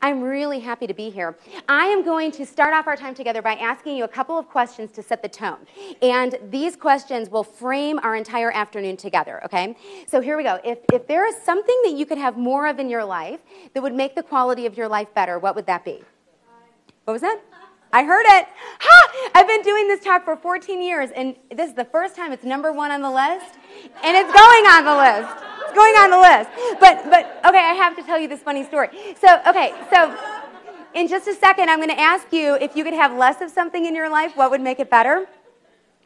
I'm really happy to be here. I am going to start off our time together by asking you a couple of questions to set the tone. And these questions will frame our entire afternoon together, okay? So here we go. If there is something that you could have more of in your life that would make the quality of your life better, what would that be? What was that? I heard it. Ha! I've been doing this talk for 14 years, and this is the first time it's number one on the list, and it's going on the list. It's going on the list. But okay, I have to tell you this funny story. So in just a second, I'm going to ask you if you could have less of something in your life, what would make it better?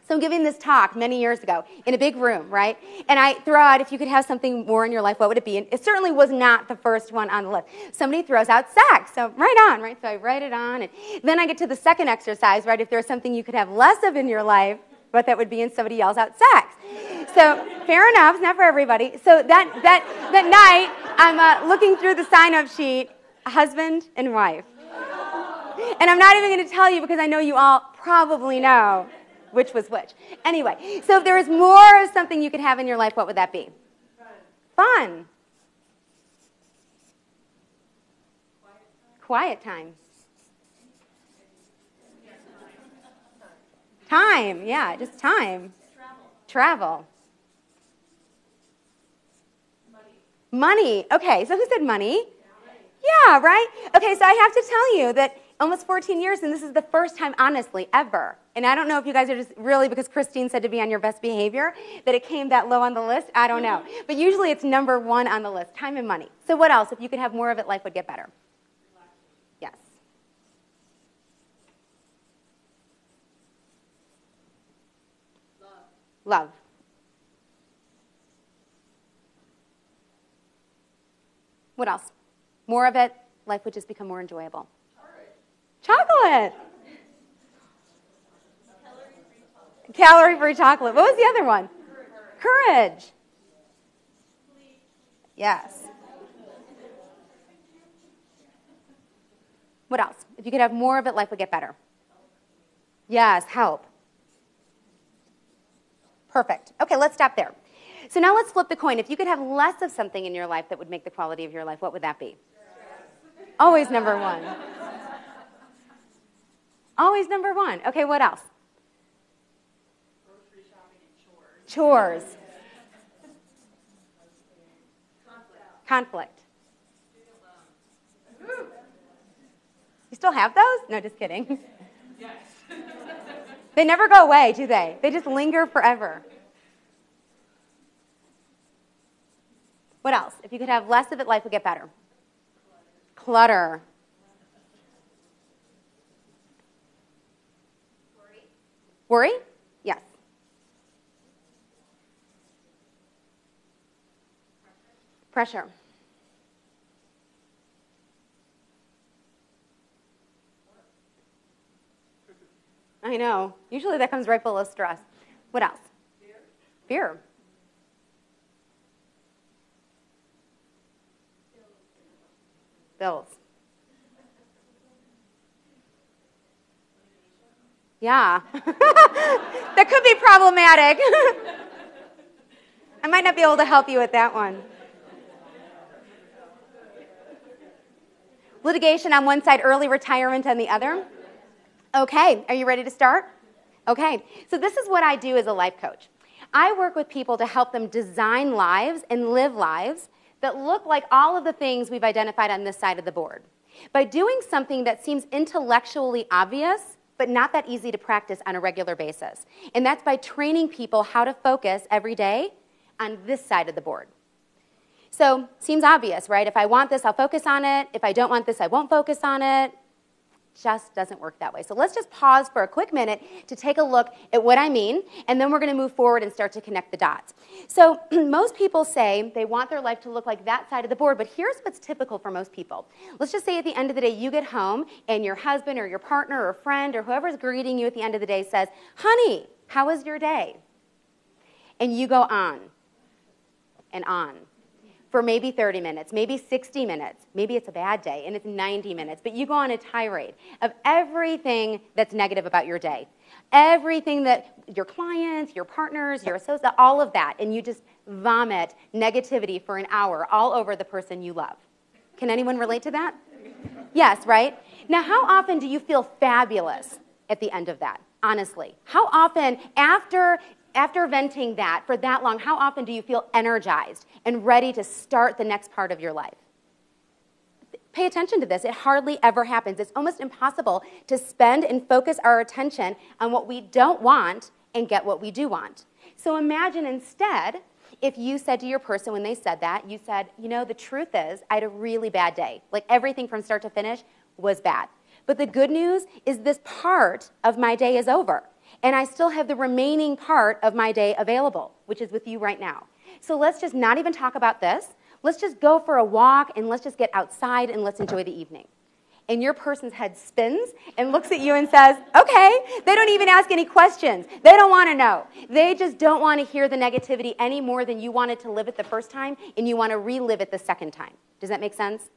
So I'm giving this talk many years ago in a big room, right? And I throw out, if you could have something more in your life, what would it be? And it certainly was not the first one on the list. Somebody throws out sex. So right on, right? So I write it on. And then I get to the second exercise, right? If there's something you could have less of in your life, what that would be, and somebody yells out sex. So fair enough, it's not for everybody. So that night, I'm looking through the sign-up sheet, husband and wife. And I'm not even going to tell you because I know you all probably know which was which. Anyway, so if there was more of something you could have in your life, what would that be? Fun. Quiet time. Time, yeah, just time. Travel. Money. Okay, so who said money? Yeah, right? Okay, so I have to tell you that almost 14 years, and this is the first time, honestly, ever. And I don't know if you guys are just really, because Christine said to be on your best behavior, that it came that low on the list. I don't know. But usually it's number one on the list, time and money. So what else? If you could have more of it, life would get better. Yes. Love. What else? More of it, life would just become more enjoyable. Chocolate. Calorie-free chocolate. What was the other one? Courage. Yes. What else? If you could have more of it, life would get better. Yes, help. Perfect. Okay, let's stop there. So now let's flip the coin. If you could have less of something in your life that would make the quality of your life, what would that be? Always number one. Always number one. Okay, what else? Grocery shopping and chores. Chores. Conflict. You still have those? No, just kidding. Yes. They never go away, do they? They just linger forever. What else? If you could have less of it, life would get better. Clutter. Worry? Yes. Pressure. I know. Usually that comes right below stress. What else? Fear. Bills. Yeah. That could be problematic. I might not be able to help you with that one. Litigation on one side, early retirement on the other. Okay, are you ready to start? Okay, so this is what I do as a life coach. I work with people to help them design lives and live lives that look like all of the things we've identified on this side of the board. By doing something that seems intellectually obvious, but not that easy to practice on a regular basis. And that's by training people how to focus every day on this side of the board. So, seems obvious, right? If I want this, I'll focus on it. If I don't want this, I won't focus on it. Just doesn't work that way. So let's just pause for a quick minute to take a look at what I mean, and then we're going to move forward and start to connect the dots. So most people say they want their life to look like that side of the board, but here's what's typical for most people. Let's just say at the end of the day you get home and your husband or your partner or friend or whoever's greeting you at the end of the day says, "Honey, how was your day?" And you go on and on for maybe 30 minutes, maybe 60 minutes. Maybe it's a bad day and it's 90 minutes, but you go on a tirade of everything that's negative about your day. Everything that your clients, your partners, your associates, all of that, and you just vomit negativity for an hour all over the person you love. Can anyone relate to that? Yes, right? Now, how often do you feel fabulous at the end of that, honestly? How often, after venting that for that long, how often do you feel energized and ready to start the next part of your life? Pay attention to this. It hardly ever happens. It's almost impossible to spend and focus our attention on what we don't want and get what we do want. So imagine instead if you said to your person when they said that, you said, you know, the truth is I had a really bad day. Like everything from start to finish was bad. But the good news is this part of my day is over. And I still have the remaining part of my day available, which is with you right now. So let's just not even talk about this. Let's just go for a walk and let's just get outside and let's enjoy the evening. And your person's head spins and looks at you and says, okay. They don't even ask any questions. They don't want to know. They just don't want to hear the negativity any more than you wanted to live it the first time and you want to relive it the second time. Does that make sense?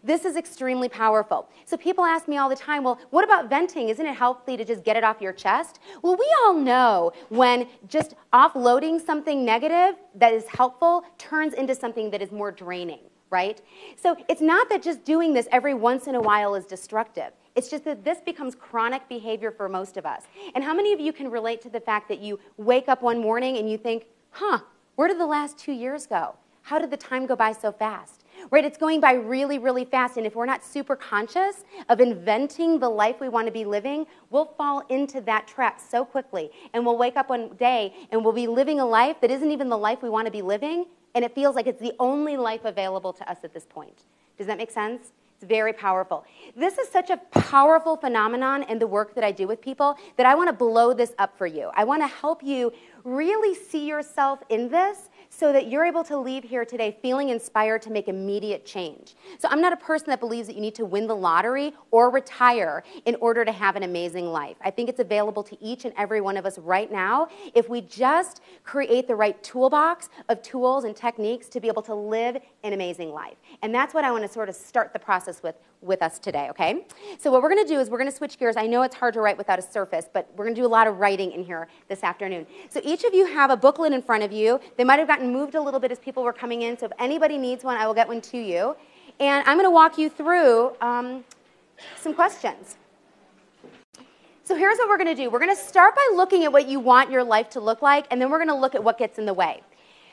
This is extremely powerful. So people ask me all the time, well, what about venting? Isn't it healthy to just get it off your chest? Well, we all know when just offloading something negative that is helpful turns into something that is more draining, right? So it's not that just doing this every once in a while is destructive. It's just that this becomes chronic behavior for most of us. And how many of you can relate to the fact that you wake up one morning and you think, where did the last 2 years go? How did the time go by so fast? Right? It's going by really, really fast, and if we're not super conscious of inventing the life we want to be living, we'll fall into that trap so quickly, and we'll wake up one day and we'll be living a life that isn't even the life we want to be living, and it feels like it's the only life available to us at this point. Does that make sense? It's very powerful. This is such a powerful phenomenon in the work that I do with people that I want to blow this up for you. I want to help you really see yourself in this so that you're able to leave here today feeling inspired to make immediate change. So I'm not a person that believes that you need to win the lottery or retire in order to have an amazing life. I think it's available to each and every one of us right now if we just create the right toolbox of tools and techniques to be able to live an amazing life. And that's what I want to sort of start the process with us today, okay? So what we're going to do is we're going to switch gears. I know it's hard to write without a surface, but we're going to do a lot of writing in here this afternoon. So each of you have a booklet in front of you. They might have gotten moved a little bit as people were coming in, so if anybody needs one, I will get one to you. And I'm going to walk you through some questions. So here's what we're going to do. We're going to start by looking at what you want your life to look like, and then we're going to look at what gets in the way.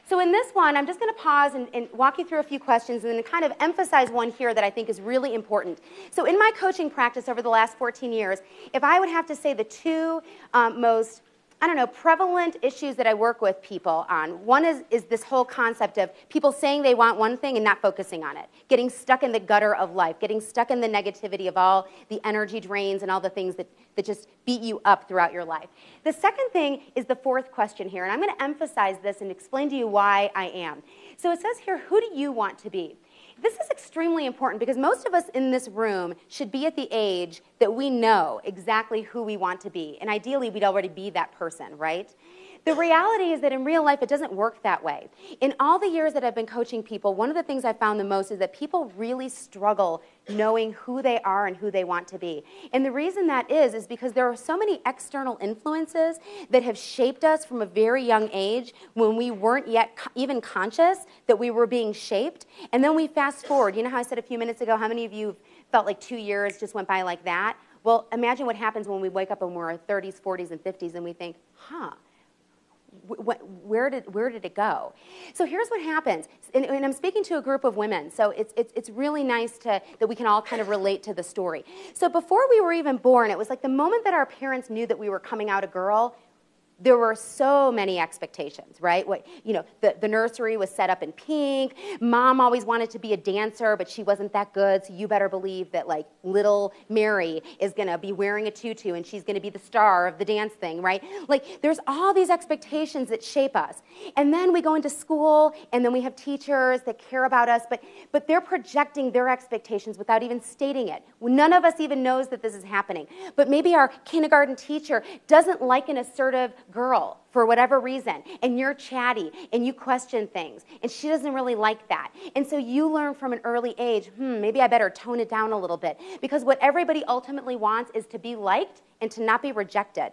So in this one, I'm just going to pause and walk you through a few questions and then kind of emphasize one here that I think is really important. So in my coaching practice over the last 14 years, if I would have to say the two most prevalent issues that I work with people on. One is this whole concept of people saying they want one thing and not focusing on it, getting stuck in the gutter of life, getting stuck in the negativity of all the energy drains and all the things that just beat you up throughout your life. The second thing is the fourth question here, and I'm going to emphasize this and explain to you why I am. So it says here, who do you want to be? This is extremely important because most of us in this room should be at the age that we know exactly who we want to be. And ideally, we'd already be that person, right? The reality is that in real life, it doesn't work that way. In all the years that I've been coaching people, one of the things I found the most is that people really struggle knowing who they are and who they want to be. And the reason that is because there are so many external influences that have shaped us from a very young age when we weren't yet even conscious that we were being shaped. And then we fast forward. You know how I said a few minutes ago, how many of you felt like 2 years just went by like that? Well, imagine what happens when we wake up and we're in our 30s, 40s, and 50s and we think, where did it go? So here's what happens, and I'm speaking to a group of women, so it's really nice that we can all kind of relate to the story. So before we were even born, it was like the moment that our parents knew that we were coming out a girl, there were so many expectations, right? The nursery was set up in pink. Mom always wanted to be a dancer, but she wasn't that good, so you better believe that like little Mary is going to be wearing a tutu and she's going to be the star of the dance thing, right? Like there's all these expectations that shape us. And then we go into school and then we have teachers that care about us, but they're projecting their expectations without even stating it. None of us even knows that this is happening. But maybe our kindergarten teacher doesn't like an assertive girl for whatever reason, and you're chatty and you question things, and she doesn't really like that. And so you learn from an early age, maybe I better tone it down a little bit, because what everybody ultimately wants is to be liked and to not be rejected.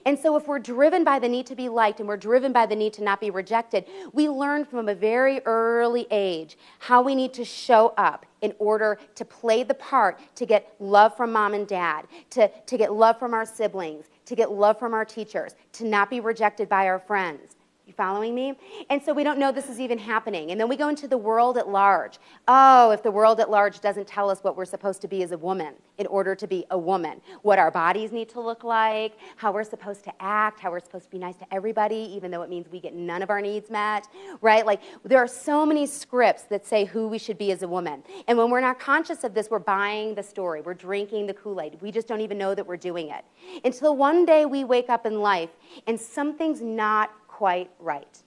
And so if we're driven by the need to be liked and we're driven by the need to not be rejected, we learn from a very early age how we need to show up in order to play the part, to get love from mom and dad, to get love from our siblings, to get love from our teachers, to not be rejected by our friends. You following me? And so we don't know this is even happening. And then we go into the world at large. Oh, if the world at large doesn't tell us what we're supposed to be as a woman in order to be a woman, what our bodies need to look like, how we're supposed to act, how we're supposed to be nice to everybody, even though it means we get none of our needs met, right? Like, there are so many scripts that say who we should be as a woman. And when we're not conscious of this, we're buying the story. We're drinking the Kool-Aid. We just don't even know that we're doing it. Until one day we wake up in life and something's not quite right.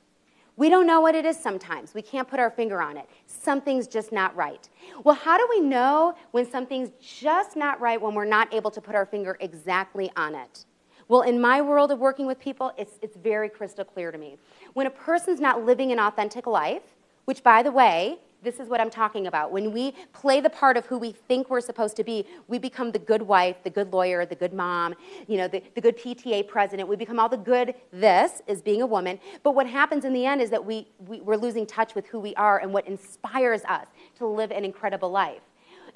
We don't know what it is sometimes. We can't put our finger on it. Something's just not right. Well, how do we know when something's just not right when we're not able to put our finger exactly on it? Well, in my world of working with people, it's very crystal clear to me. When a person's not living an authentic life, which, by the way, this is what I'm talking about. When we play the part of who we think we're supposed to be, we become the good wife, the good lawyer, the good mom, the good PTA president. We become all the good this is being a woman. But what happens in the end is that we're losing touch with who we are and what inspires us to live an incredible life.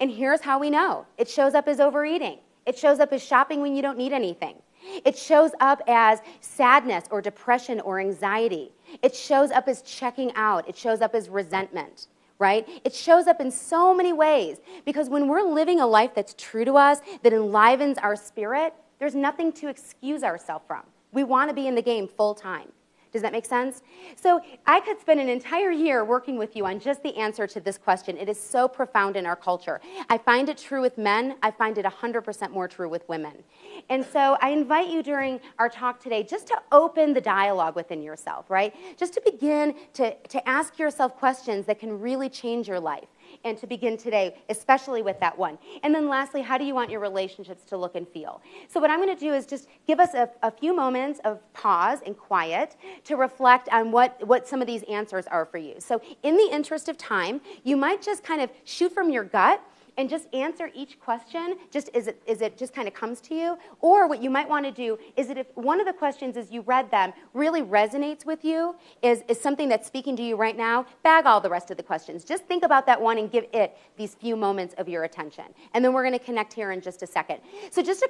And here's how we know. It shows up as overeating. It shows up as shopping when you don't need anything. It shows up as sadness or depression or anxiety. It shows up as checking out. It shows up as resentment. Right? It shows up in so many ways because when we're living a life that's true to us, that enlivens our spirit, there's nothing to excuse ourselves from. We want to be in the game full time. Does that make sense? So I could spend an entire year working with you on just the answer to this question. It is so profound in our culture. I find it true with men. I find it 100% more true with women. And so I invite you during our talk today just to open the dialogue within yourself, right? Just to begin to ask yourself questions that can really change your life. And to begin today, especially with that one. And then lastly, how do you want your relationships to look and feel? So what I'm going to do is just give us a few moments of pause and quiet to reflect on what some of these answers are for you. So in the interest of time, you might just kind of shoot from your gut and just answer each question just as it just kind of comes to you. Or what you might want to do is that if one of the questions as you read them really resonates with you, is something that's speaking to you right now, bag all the rest of the questions. Just think about that one and give it these few moments of your attention. And then we're going to connect here in just a second. So just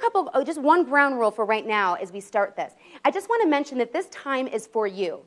just one ground rule for right now as we start this. I just want to mention that this time is for you.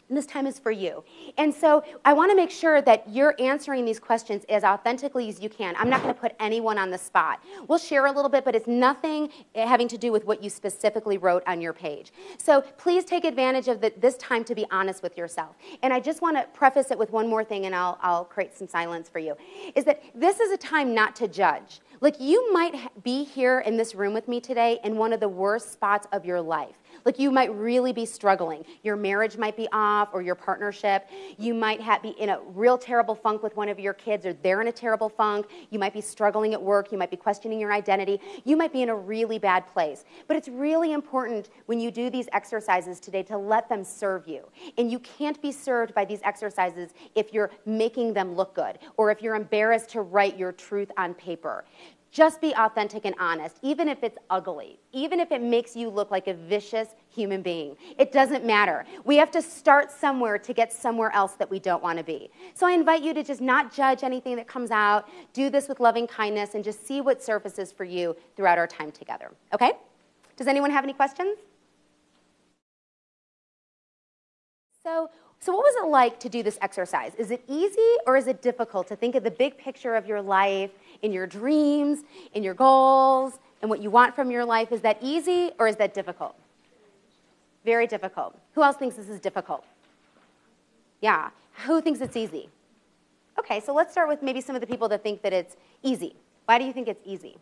And this time is for you. And so I want to make sure that you're answering these questions as authentically as you can. I'm not going to put anyone on the spot. We'll share a little bit, but it's nothing having to do with what you specifically wrote on your page. So please take advantage of this time to be honest with yourself. And I just want to preface it with one more thing, and I'll create some silence for you, is that this is a time not to judge. Like, you might be here in this room with me today in one of the worst spots of your life. Like, you might really be struggling. Your marriage might be off, or your partnership. You might be in a real terrible funk with one of your kids, or they're in a terrible funk. You might be struggling at work. You might be questioning your identity. You might be in a really bad place. But it's really important when you do these exercises today to let them serve you. And you can't be served by these exercises if you're making them look good, or if you're embarrassed to write your truth on paper. Just be authentic and honest, even if it's ugly, even if it makes you look like a vicious human being. It doesn't matter. We have to start somewhere to get somewhere else that we don't want to be. So I invite you to just not judge anything that comes out, do this with loving kindness, and just see what surfaces for you throughout our time together. Okay? Does anyone have any questions? So what was it like to do this exercise? Is it easy or is it difficult to think of the big picture of your life, in your dreams, in your goals, and what you want from your life? Is that easy or is that difficult? Very difficult. Who else thinks this is difficult? Yeah. Who thinks it's easy? Okay, so let's start with maybe some of the people that think that it's easy. Why do you think it's easy?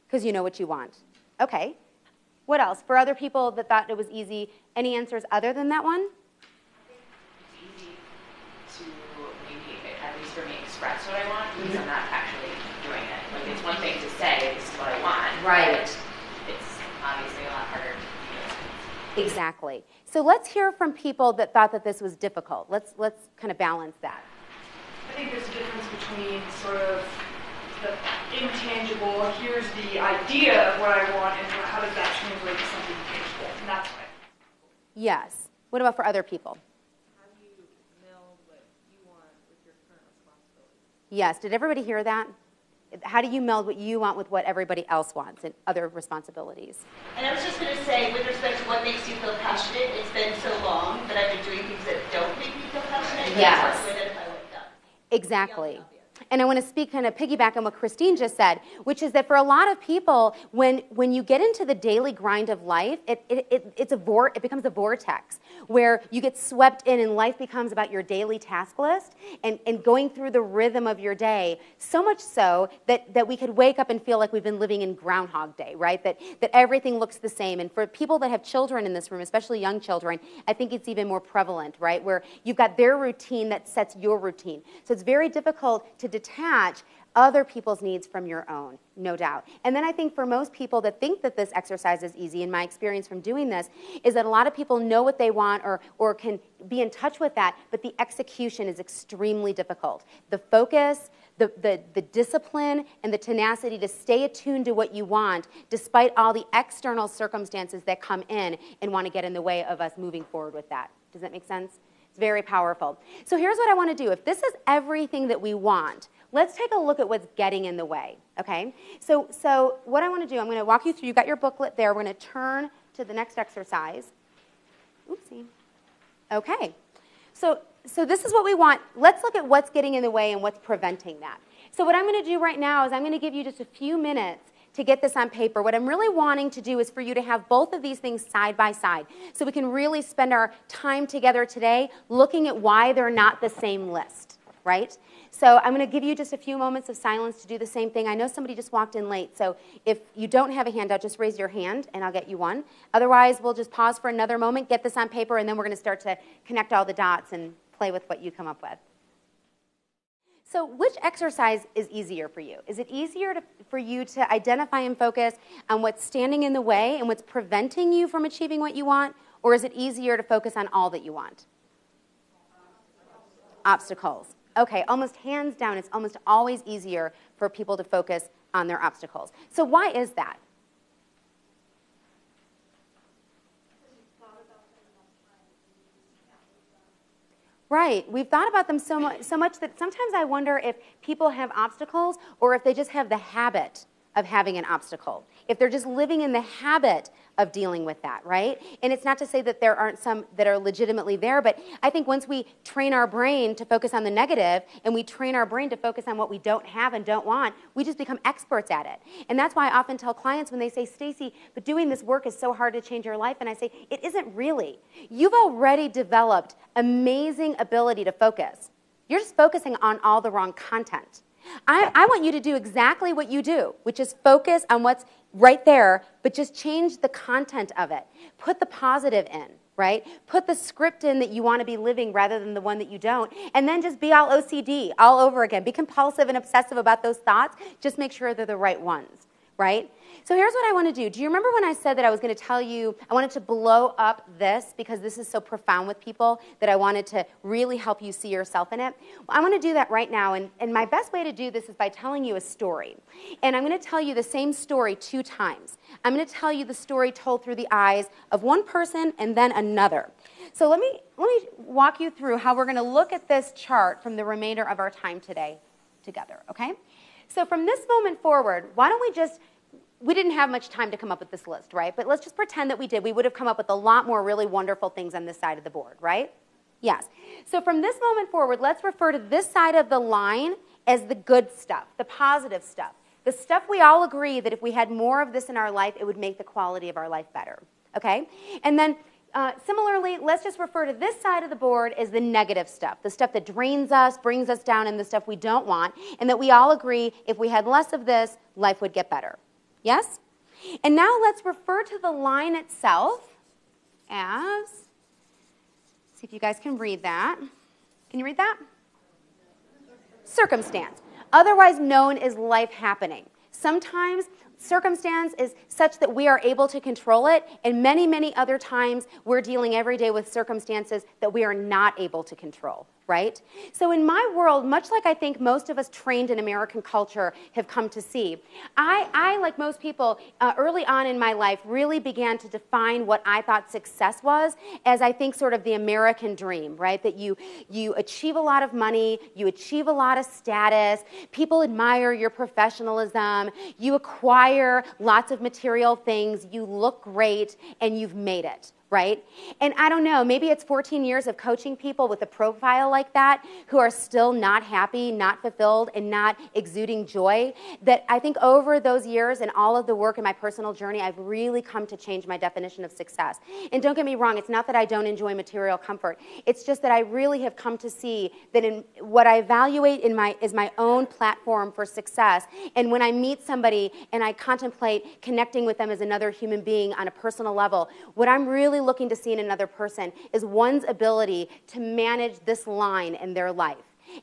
Because you know what you want. Okay. What else? For other people that thought it was easy, any answers other than that one? It's easy to maybe, at least for me, express what I want because I'm not actually doing it. Like, it's one thing to say, this is what I want. Right. It's obviously a lot harder to do it. Exactly. So let's hear from people that thought that this was difficult. Let's kind of balance that. I think there's a difference between sort of the intangible, here's the idea of what I want, and how does that translate to something tangible. And that's what I think. Yes. What about for other people? How do you meld what you want with your current responsibilities? Yes. Did everybody hear that? How do you meld what you want with what everybody else wants and other responsibilities? And I was just going to say, with respect to what makes you feel passionate, it's been so long that I've been doing things that don't make me feel passionate. Yes. But it's hard to identify what does. Exactly. And I want to speak, kind of piggyback on what Christine just said, which is that for a lot of people, when you get into the daily grind of life, it becomes a vortex where you get swept in and life becomes about your daily task list and going through the rhythm of your day, so much so that we could wake up and feel like we've been living in Groundhog Day, right? That everything looks the same. And for people that have children in this room, especially young children, I think it's even more prevalent, right? Where you've got their routine that sets your routine. So it's very difficult to detach other people's needs from your own, no doubt. And then I think for most people that think that this exercise is easy, in my experience from doing this, is that a lot of people know what they want or can be in touch with that, but the execution is extremely difficult. The focus, the discipline, and the tenacity to stay attuned to what you want, despite all the external circumstances that come in and want to get in the way of us moving forward with that. Does that make sense? Very powerful. So here's what I want to do. If this is everything that we want, let's take a look at what's getting in the way, okay? So what I want to do, I'm going to walk you through. You've got your booklet there. We're going to turn to the next exercise. Oopsie. Okay. So this is what we want. Let's look at what's getting in the way and what's preventing that. So what I'm going to do right now is I'm going to give you just a few minutes to get this on paper. What I'm really wanting to do is for you to have both of these things side by side so we can really spend our time together today looking at why they're not the same list, right? So I'm going to give you just a few moments of silence to do the same thing. I know somebody just walked in late, so if you don't have a handout, just raise your hand and I'll get you one. Otherwise, we'll just pause for another moment, get this on paper, and then we're going to start to connect all the dots and play with what you come up with. So which exercise is easier for you? Is it easier for you to identify and focus on what's standing in the way and what's preventing you from achieving what you want? Or is it easier to focus on all that you want? Obstacles. Okay, almost hands down, it's almost always easier for people to focus on their obstacles. So why is that? Right. We've thought about them so much that sometimes I wonder if people have obstacles or if they just have the habit of having an obstacle. If they're just living in the habit of dealing with that, right? And it's not to say that there aren't some that are legitimately there, but I think once we train our brain to focus on the negative and we train our brain to focus on what we don't have and don't want, we just become experts at it. And that's why I often tell clients when they say, Stacy, but doing this work is so hard to change your life, and I say, it isn't really. You've already developed amazing ability to focus. You're just focusing on all the wrong content. I want you to do exactly what you do, which is focus on what's right there, but just change the content of it. Put the positive in, right? Put the script in that you want to be living rather than the one that you don't. And then just be all OCD all over again. Be compulsive and obsessive about those thoughts. Just make sure they're the right ones, right? So here's what I want to do. Do you remember when I said that I was going to tell you, I wanted to blow up this because this is so profound with people that I wanted to really help you see yourself in it? Well, I want to do that right now, and my best way to do this is by telling you a story. And I'm going to tell you the same story 2 times. I'm going to tell you the story told through the eyes of one person and then another. So let me walk you through how we're going to look at this chart from the remainder of our time today together, okay? So from this moment forward, why don't we didn't have much time to come up with this list, right? But let's just pretend that we did. We would have come up with a lot more really wonderful things on this side of the board, right? Yes. So from this moment forward, let's refer to this side of the line as the good stuff, the positive stuff. The stuff we all agree that if we had more of this in our life, it would make the quality of our life better, okay? And then similarly, let's just refer to this side of the board as the negative stuff, the stuff that drains us, brings us down, and the stuff we don't want, and that we all agree if we had less of this, life would get better. Yes? And now let's refer to the line itself as, see if you guys can read that. Can you read that? Circumstance, otherwise known as life happening. Sometimes circumstance is such that we are able to control it, and many, many other times we're dealing every day with circumstances that we are not able to control. right? So in my world, much like I think most of us trained in American culture have come to see, I like most people, early on in my life, really began to define what I thought success was as I think sort of the American dream, right? That you achieve a lot of money, you achieve a lot of status, people admire your professionalism, you acquire lots of material things, you look great, and you've made it. Right? And I don't know, maybe it's 14 years of coaching people with a profile like that who are still not happy, not fulfilled, and not exuding joy, that I think over those years and all of the work in my personal journey, I've really come to change my definition of success. And don't get me wrong, it's not that I don't enjoy material comfort. It's just that I really have come to see that in what I evaluate is my own platform for success. And when I meet somebody and I contemplate connecting with them as another human being on a personal level, what I'm really looking to see in another person is one's ability to manage this line in their life.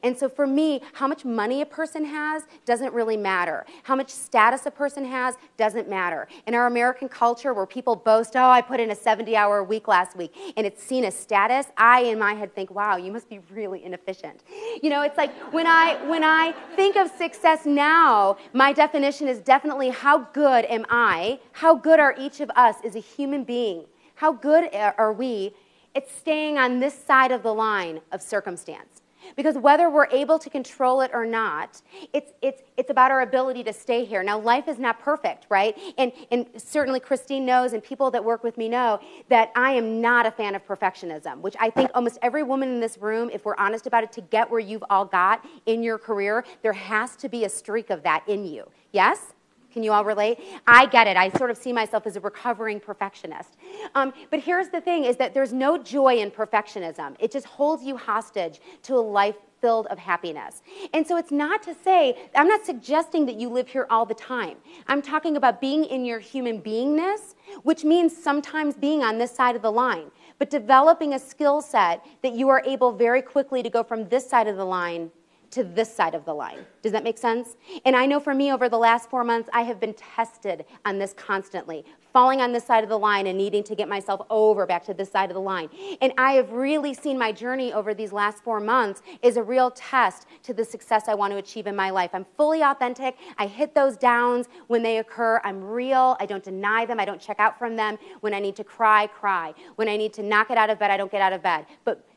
And so for me, how much money a person has doesn't really matter. How much status a person has doesn't matter. In our American culture where people boast, oh, I put in a 70-hour week last week, and it's seen as status, I in my head think, wow, you must be really inefficient. You know, it's like when I think of success now, my definition is definitely how good am I, how good are each of us as a human being. How good are we at staying on this side of the line of circumstance? Because whether we're able to control it or not, it's about our ability to stay here. Now, life is not perfect, right? And certainly Christine knows, and people that work with me know, that I am not a fan of perfectionism, which I think almost every woman in this room, if we're honest about it, to get where you've all got in your career, there has to be a streak of that in you. Yes? Can you all relate? I get it. I sort of see myself as a recovering perfectionist. But here's the thing, is that there's no joy in perfectionism. It just holds you hostage to a life filled of happiness. And so it's not to say, I'm not suggesting that you live here all the time. I'm talking about being in your human beingness, which means sometimes being on this side of the line, but developing a skill set that you are able very quickly to go from this side of the line to this side of the line. Does that make sense? And I know for me, over the last 4 months, I have been tested on this constantly, falling on this side of the line and needing to get myself over back to this side of the line. And I have really seen my journey over these last 4 months is a real test to the success I want to achieve in my life. I'm fully authentic. I hit those downs when they occur. I'm real. I don't deny them. I don't check out from them. When I need to cry, cry. When I need to not get out of bed, I don't get out of bed.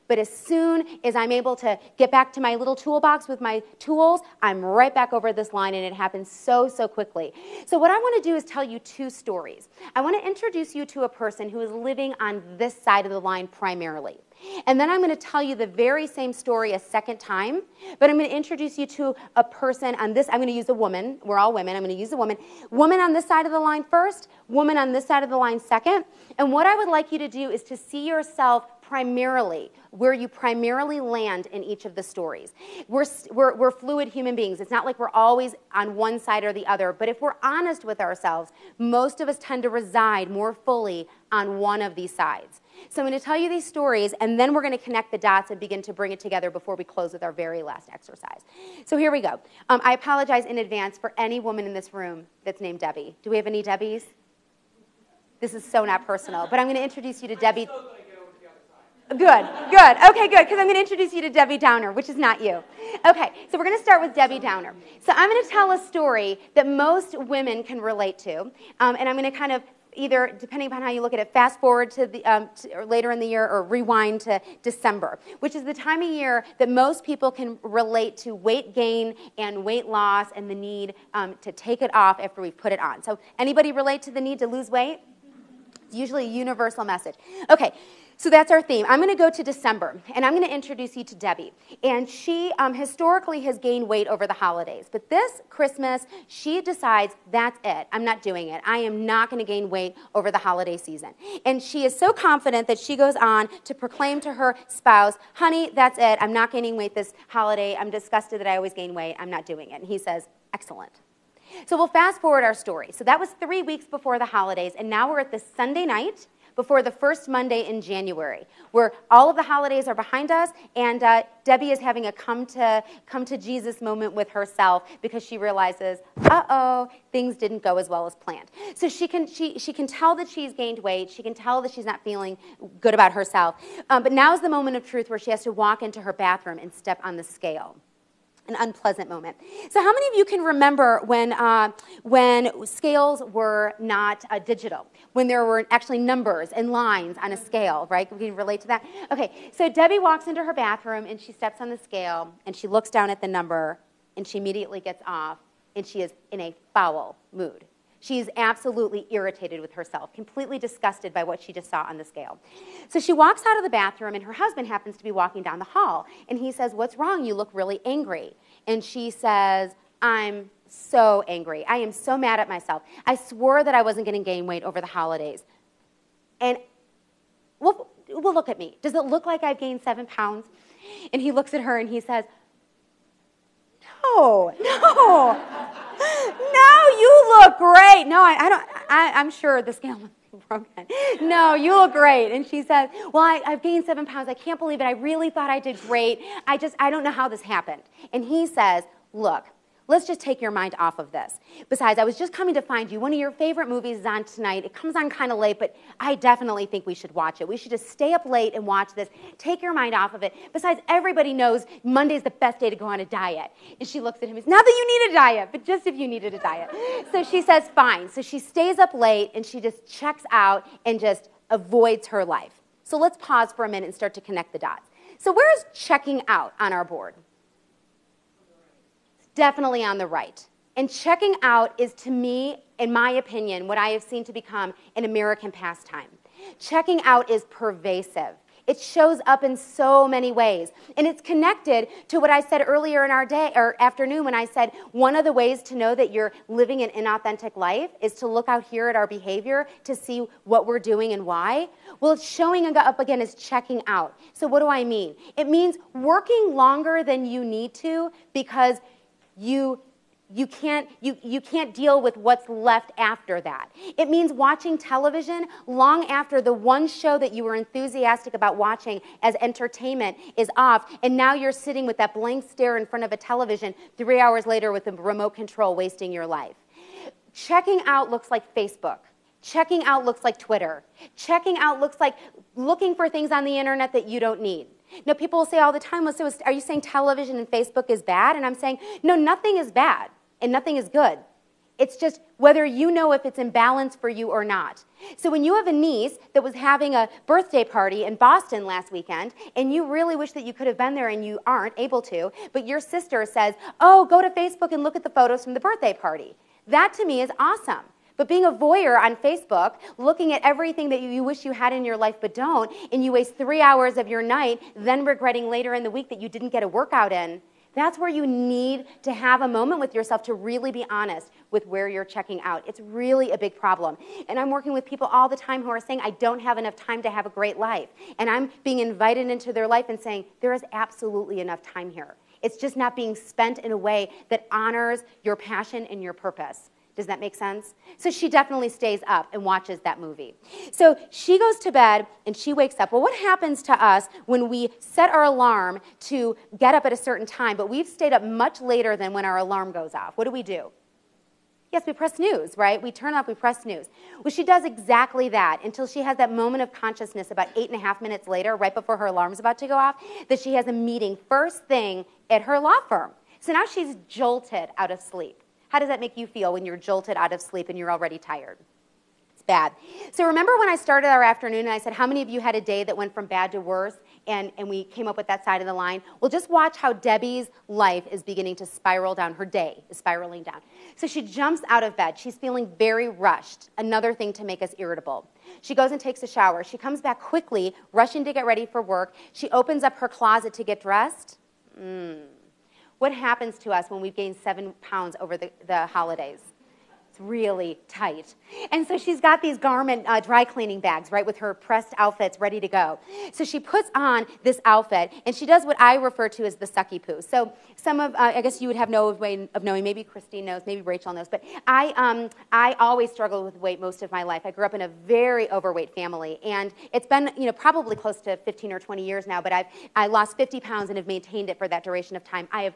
But as soon as I'm able to get back to my little toolbox with my tools, I'm right back over this line, and it happens so, so quickly. So what I want to do is tell you 2 stories. I want to introduce you to a person who is living on this side of the line primarily. And then I'm going to tell you the very same story a second time, but I'm going to introduce you to a person on this. I'm going to use a woman. We're all women. I'm going to use a woman. Woman on this side of the line first, woman on this side of the line second. And what I would like you to do is to see yourself primarily, where you primarily land in each of the stories. We're fluid human beings. It's not like we're always on one side or the other, but if we're honest with ourselves, most of us tend to reside more fully on one of these sides. So I'm going to tell you these stories, and then we're going to connect the dots and begin to bring it together before we close with our very last exercise. So here we go. I apologize in advance for any woman in this room that's named Debbie. Do we have any Debbies? This is so not personal, but I'm going to introduce you to Debbie. Good. Okay, good, because I'm going to introduce you to Debbie Downer, which is not you. Okay, so we're going to start with Debbie Downer. So I'm going to tell a story that most women can relate to, and I'm going to kind of either, depending upon how you look at it, fast forward to or later in the year or rewind to December, which is the time of year that most people can relate to weight gain and weight loss and the need to take it off after we've put it on. So anybody relate to the need to lose weight? It's usually a universal message. Okay. So that's our theme. I'm going to go to December, and I'm going to introduce you to Debbie. And she historically has gained weight over the holidays. But this Christmas, she decides, that's it. I'm not doing it. I am not going to gain weight over the holiday season. And she is so confident that she goes on to proclaim to her spouse, honey, that's it. I'm not gaining weight this holiday. I'm disgusted that I always gain weight. I'm not doing it. And he says, excellent. So we'll fast forward our story. So that was 3 weeks before the holidays, and now we're at the Sunday night before the first Monday in January, where all of the holidays are behind us, and Debbie is having a come to Jesus moment with herself because she realizes, uh-oh, things didn't go as well as planned. So she can tell that she's gained weight. She can tell that she's not feeling good about herself. But now is the moment of truth where she has to walk into her bathroom and step on the scale. An unpleasant moment. So how many of you can remember when scales were not digital, when there were actually numbers and lines on a scale, right? We can relate to that? Okay, so Debbie walks into her bathroom and she steps on the scale and she looks down at the number and she immediately gets off and she is in a foul mood. She's absolutely irritated with herself, completely disgusted by what she just saw on the scale. So she walks out of the bathroom, and her husband happens to be walking down the hall. And he says, "What's wrong? You look really angry." And she says, "I'm so angry. I am so mad at myself. I swore that I wasn't going to gain weight over the holidays. And well, look at me. Does it look like I've gained 7 pounds?" And he looks at her and he says, No, you look great. No, I'm sure the scale must be broken. No, you look great. And she says, "Well, I've gained 7 pounds. I can't believe it. I really thought I did great. I don't know how this happened." And he says, "Look, let's just take your mind off of this. Besides, I was just coming to find you. One of your favorite movies is on tonight. It comes on kind of late, but I definitely think we should watch it. We should just stay up late and watch this. Take your mind off of it. Besides, everybody knows Monday's the best day to go on a diet." And she looks at him and says, "Not that you need a diet, but just if you needed a diet." So she says, fine. So she stays up late and she just checks out and just avoids her life. So let's pause for a minute and start to connect the dots. So where is checking out on our board? Definitely on the right. And checking out is, to me, in my opinion, what I have seen to become an American pastime. Checking out is pervasive. It shows up in so many ways. And it's connected to what I said earlier in our day or afternoon when I said one of the ways to know that you're living an inauthentic life is to look out here at our behavior to see what we're doing and why. Well, it's showing up again as checking out. So what do I mean? It means working longer than you need to because you can't deal with what's left after that. It means watching television long after the one show that you were enthusiastic about watching as entertainment is off, and now you're sitting with that blank stare in front of a television 3 hours later with the remote control wasting your life. Checking out looks like Facebook. Checking out looks like Twitter. Checking out looks like looking for things on the internet that you don't need. Now, people will say all the time, well, so are you saying television and Facebook is bad? And I'm saying, no, nothing is bad and nothing is good. It's just whether you know if it's in balance for you or not. So when you have a niece that was having a birthday party in Boston last weekend, and you really wish that you could have been there and you aren't able to, but your sister says, "Oh, go to Facebook and look at the photos from the birthday party." That to me is awesome. But being a voyeur on Facebook, looking at everything that you wish you had in your life but don't, and you waste 3 hours of your night, then regretting later in the week that you didn't get a workout in, that's where you need to have a moment with yourself to really be honest with where you're checking out. It's really a big problem. And I'm working with people all the time who are saying, "I don't have enough time to have a great life." And I'm being invited into their life and saying, there is absolutely enough time here. It's just not being spent in a way that honors your passion and your purpose. Does that make sense? So she definitely stays up and watches that movie. So she goes to bed and she wakes up. Well, what happens to us when we set our alarm to get up at a certain time, but we've stayed up much later than when our alarm goes off? What do? Yes, we press snooze, right? We turn off, we press snooze. Well, she does exactly that until she has that moment of consciousness about 8.5 minutes later, right before her alarm's about to go off, that she has a meeting first thing at her law firm. So now she's jolted out of sleep. How does that make you feel when you're jolted out of sleep and you're already tired? It's bad. So remember when I started our afternoon and I said, how many of you had a day that went from bad to worse and we came up with that side of the line? Well, just watch how Debbie's life is beginning to spiral down. Her day is spiraling down. So she jumps out of bed. She's feeling very rushed, another thing to make us irritable. She goes and takes a shower. She comes back quickly, rushing to get ready for work. She opens up her closet to get dressed. What happens to us when we've gained 7 pounds over the holidays? It's really tight. And so she's got these garment dry cleaning bags, right, with her pressed outfits ready to go. So she puts on this outfit, and she does what I refer to as the sucky poo. So some of, I guess you would have no way of knowing, maybe Christine knows, maybe Rachel knows, but I always struggled with weight most of my life. I grew up in a very overweight family, and it's been, probably close to 15 or 20 years now, but I lost 50 pounds and have maintained it for that duration of time. I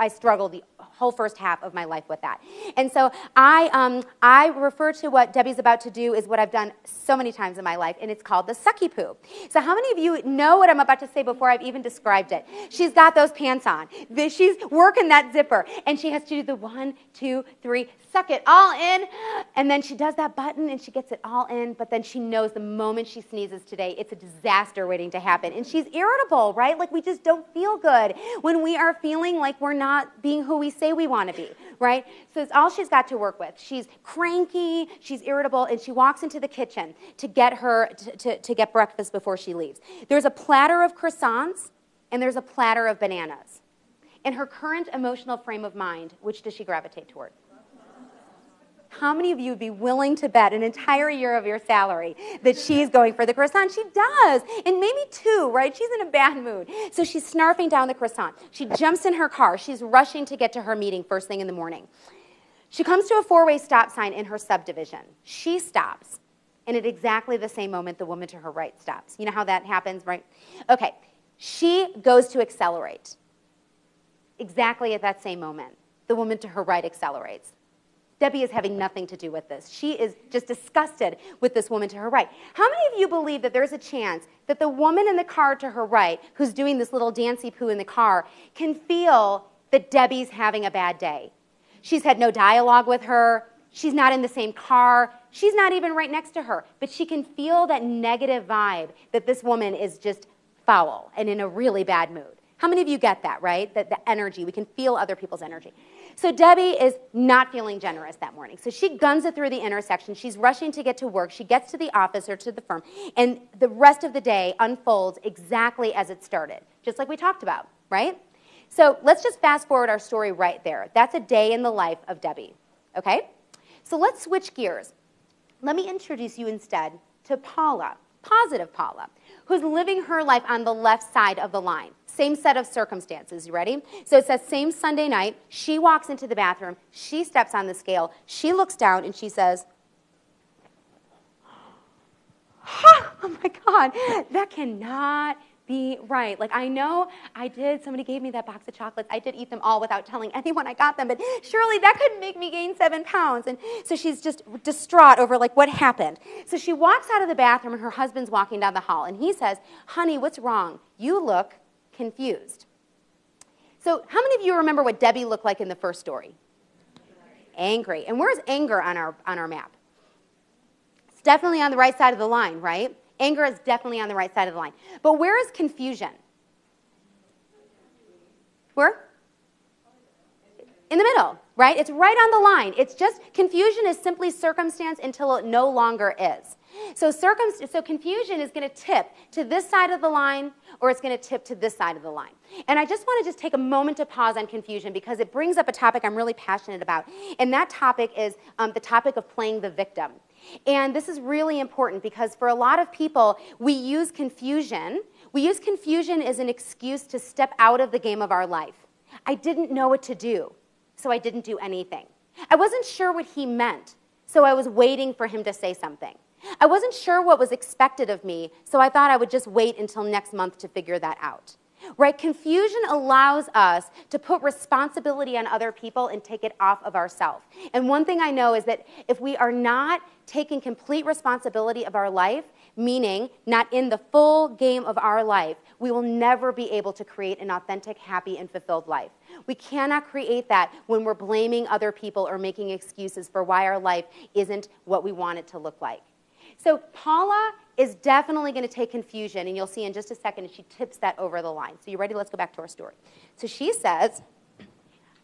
struggled the whole first half of my life with that. And so I refer to what Debbie's about to do is what I've done so many times in my life, and it's called the sucky poo. So how many of you know what I'm about to say before I've even described it? She's got those pants on. She's working that zipper, and she has to do the 1, 2, 3, suck it all in, and then she does that button, and she gets it all in, but then she knows the moment she sneezes today, it's a disaster waiting to happen. And she's irritable, right? Like, we just don't feel good when we are feeling like we're not being who we say we want to be, right? So it's all she's got to work with. She's cranky, she's irritable, and she walks into the kitchen to get to get breakfast before she leaves. There's a platter of croissants, and there's a platter of bananas. In her current emotional frame of mind, which does she gravitate toward? How many of you would be willing to bet an entire year of your salary that she's going for the croissant? She does, and maybe 2, right? She's in a bad mood. So she's snarfing down the croissant. She jumps in her car. She's rushing to get to her meeting first thing in the morning. She comes to a 4-way stop sign in her subdivision. She stops, and at exactly the same moment, the woman to her right stops. You know how that happens, right? Okay, she goes to accelerate. Exactly at that same moment, the woman to her right accelerates. Debbie is having nothing to do with this. She is just disgusted with this woman to her right. How many of you believe that there's a chance that the woman in the car to her right, who's doing this little dancey poo in the car, can feel that Debbie's having a bad day? She's had no dialogue with her. She's not in the same car. She's not even right next to her. But she can feel that negative vibe that this woman is just foul and in a really bad mood. How many of you get that, right? That the energy, we can feel other people's energy. So Debbie is not feeling generous that morning. So she guns it through the intersection. She's rushing to get to work. She gets to the office or to the firm. And the rest of the day unfolds exactly as it started, just like we talked about, right? So let's just fast forward our story right there. That's a day in the life of Debbie, okay? So let's switch gears. Let me introduce you instead to Paula, positive Paula, who's living her life on the left side of the line. Same set of circumstances, you ready? So it says same Sunday night, she walks into the bathroom, she steps on the scale, she looks down and she says, oh my God, that cannot be right. Like, I know I did, somebody gave me that box of chocolates, I did eat them all without telling anyone I got them, but surely that couldn't make me gain 7 pounds. And so she's just distraught over like what happened. So she walks out of the bathroom and her husband's walking down the hall and he says, honey, what's wrong? You look confused. So how many of you remember what Debbie looked like in the first story? Angry. And where's anger on our map? It's definitely on the right side of the line, right? Anger is definitely on the right side of the line. But where is confusion? Where? In the middle, right? It's right on the line. It's just, confusion is simply circumstance until it no longer is. So confusion is going to tip to this side of the line, or it's going to tip to this side of the line. And I just want to just take a moment to pause on confusion because it brings up a topic I'm really passionate about. And that topic is the topic of playing the victim. And this is really important because for a lot of people, we use confusion as an excuse to step out of the game of our life. I didn't know what to do, so I didn't do anything. I wasn't sure what he meant, so I was waiting for him to say something. I wasn't sure what was expected of me, so I thought I would just wait until next month to figure that out. Right? Confusion allows us to put responsibility on other people and take it off of ourselves. And one thing I know is that if we are not taking complete responsibility of our life, meaning not in the full game of our life, we will never be able to create an authentic, happy, and fulfilled life. We cannot create that when we're blaming other people or making excuses for why our life isn't what we want it to look like. So Paula is definitely going to take confusion, and you'll see in just a second, she tips that over the line. So you ready? Let's go back to our story. So she says,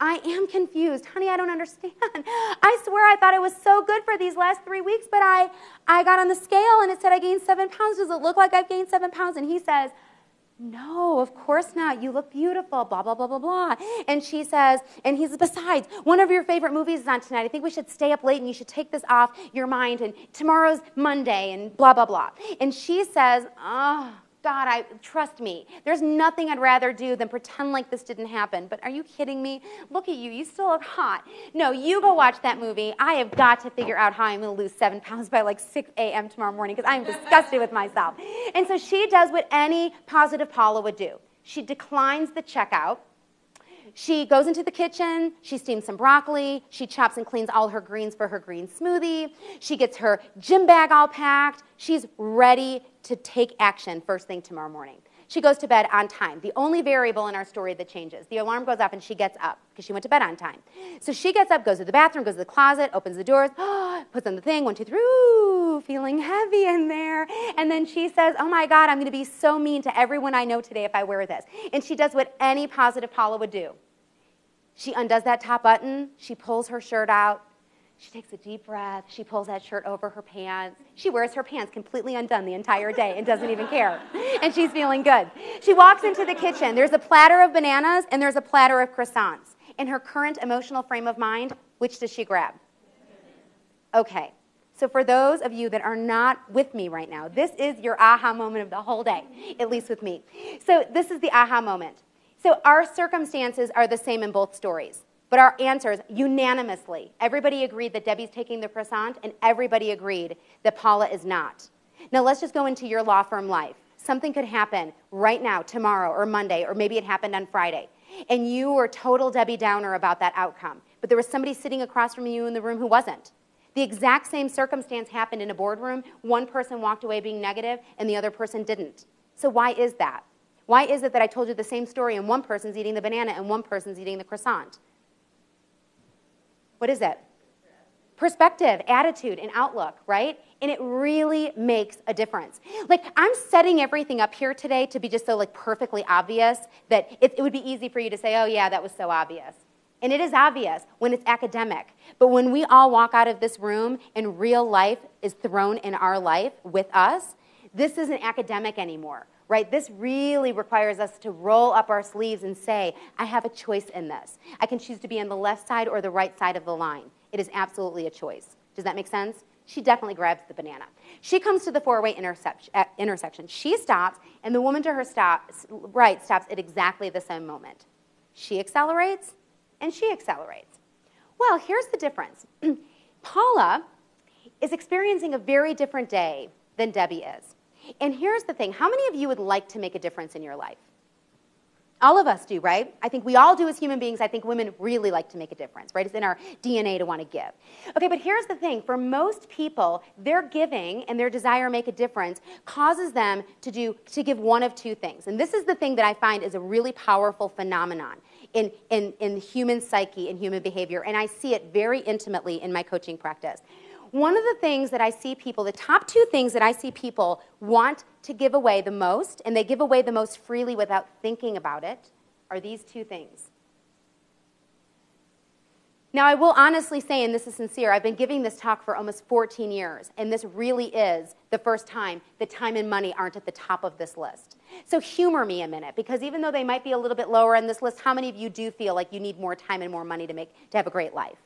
I am confused. Honey, I don't understand. I swear I thought it was so good for these last 3 weeks, but I got on the scale, and it said I gained 7 pounds. Does it look like I've gained 7 pounds? And he says, No, of course not. You look beautiful, blah, blah, blah, blah, blah. And she says, and he says, besides, one of your favorite movies is on tonight. I think we should stay up late and you should take this off your mind. And tomorrow's Monday and blah, blah, blah. And she says, oh, God, trust me. There's nothing I'd rather do than pretend like this didn't happen. But are you kidding me? Look at you. You still look hot. No, you go watch that movie. I have got to figure out how I'm going to lose 7 pounds by like 6 a.m. tomorrow morning because I'm disgusted with myself. And so she does what any positive Paula would do. She declines the checkout. She goes into the kitchen, she steams some broccoli, she chops and cleans all her greens for her green smoothie, she gets her gym bag all packed, she's ready to take action first thing tomorrow morning. She goes to bed on time. The only variable in our story that changes. The alarm goes off and she gets up because she went to bed on time. So she gets up, goes to the bathroom, goes to the closet, opens the doors, puts on the thing, 1, 2, 3, ooh, feeling heavy in there. And then she says, oh my God, I'm going to be so mean to everyone I know today if I wear this. And she does what any positive Paula would do. She undoes that top button, she pulls her shirt out, she takes a deep breath, she pulls that shirt over her pants. She wears her pants completely undone the entire day and doesn't even care. And she's feeling good. She walks into the kitchen. There's a platter of bananas and there's a platter of croissants. In her current emotional frame of mind, which does she grab? Okay. So for those of you that are not with me right now, this is your aha moment of the whole day, at least with me. So this is the aha moment. So our circumstances are the same in both stories. But our answers, unanimously, everybody agreed that Debbie's taking the croissant, and everybody agreed that Paula is not. Now let's just go into your law firm life. Something could happen right now, tomorrow, or Monday, or maybe it happened on Friday, and you were total Debbie Downer about that outcome. But there was somebody sitting across from you in the room who wasn't. The exact same circumstance happened in a boardroom. One person walked away being negative, and the other person didn't. So why is that? Why is it that I told you the same story, and one person's eating the banana, and one person's eating the croissant? What is it? Perspective, attitude, and outlook, right? And it really makes a difference. Like, I'm setting everything up here today to be just so like perfectly obvious that it would be easy for you to say, oh yeah, that was so obvious. And it is obvious when it's academic. But when we all walk out of this room and real life is thrown in our life with us, this isn't academic anymore. Right? This really requires us to roll up our sleeves and say, I have a choice in this. I can choose to be on the left side or the right side of the line. It is absolutely a choice. Does that make sense? She definitely grabs the banana. She comes to the four-way intersection. She stops, and the woman to her right stops at exactly the same moment. She accelerates, and she accelerates. Well, here's the difference. Paula is experiencing a very different day than Debbie is. And here's the thing. How many of you would like to make a difference in your life? All of us do, right? I think we all do as human beings. I think women really like to make a difference, right? It's in our DNA to want to give. Okay, but here's the thing. For most people, their giving and their desire to make a difference causes them to give one of two things. And this is the thing that I find is a really powerful phenomenon in human psyche and human behavior. And I see it very intimately in my coaching practice. One of the things that I see people, the top 2 things that I see people want to give away the most, and they give away the most freely without thinking about it, are these 2 things. Now, I will honestly say, and this is sincere, I've been giving this talk for almost 14 years, and this really is the first time that time and money aren't at the top of this list. So humor me a minute, because even though they might be a little bit lower on this list, how many of you do feel like you need more time and more money to have a great life?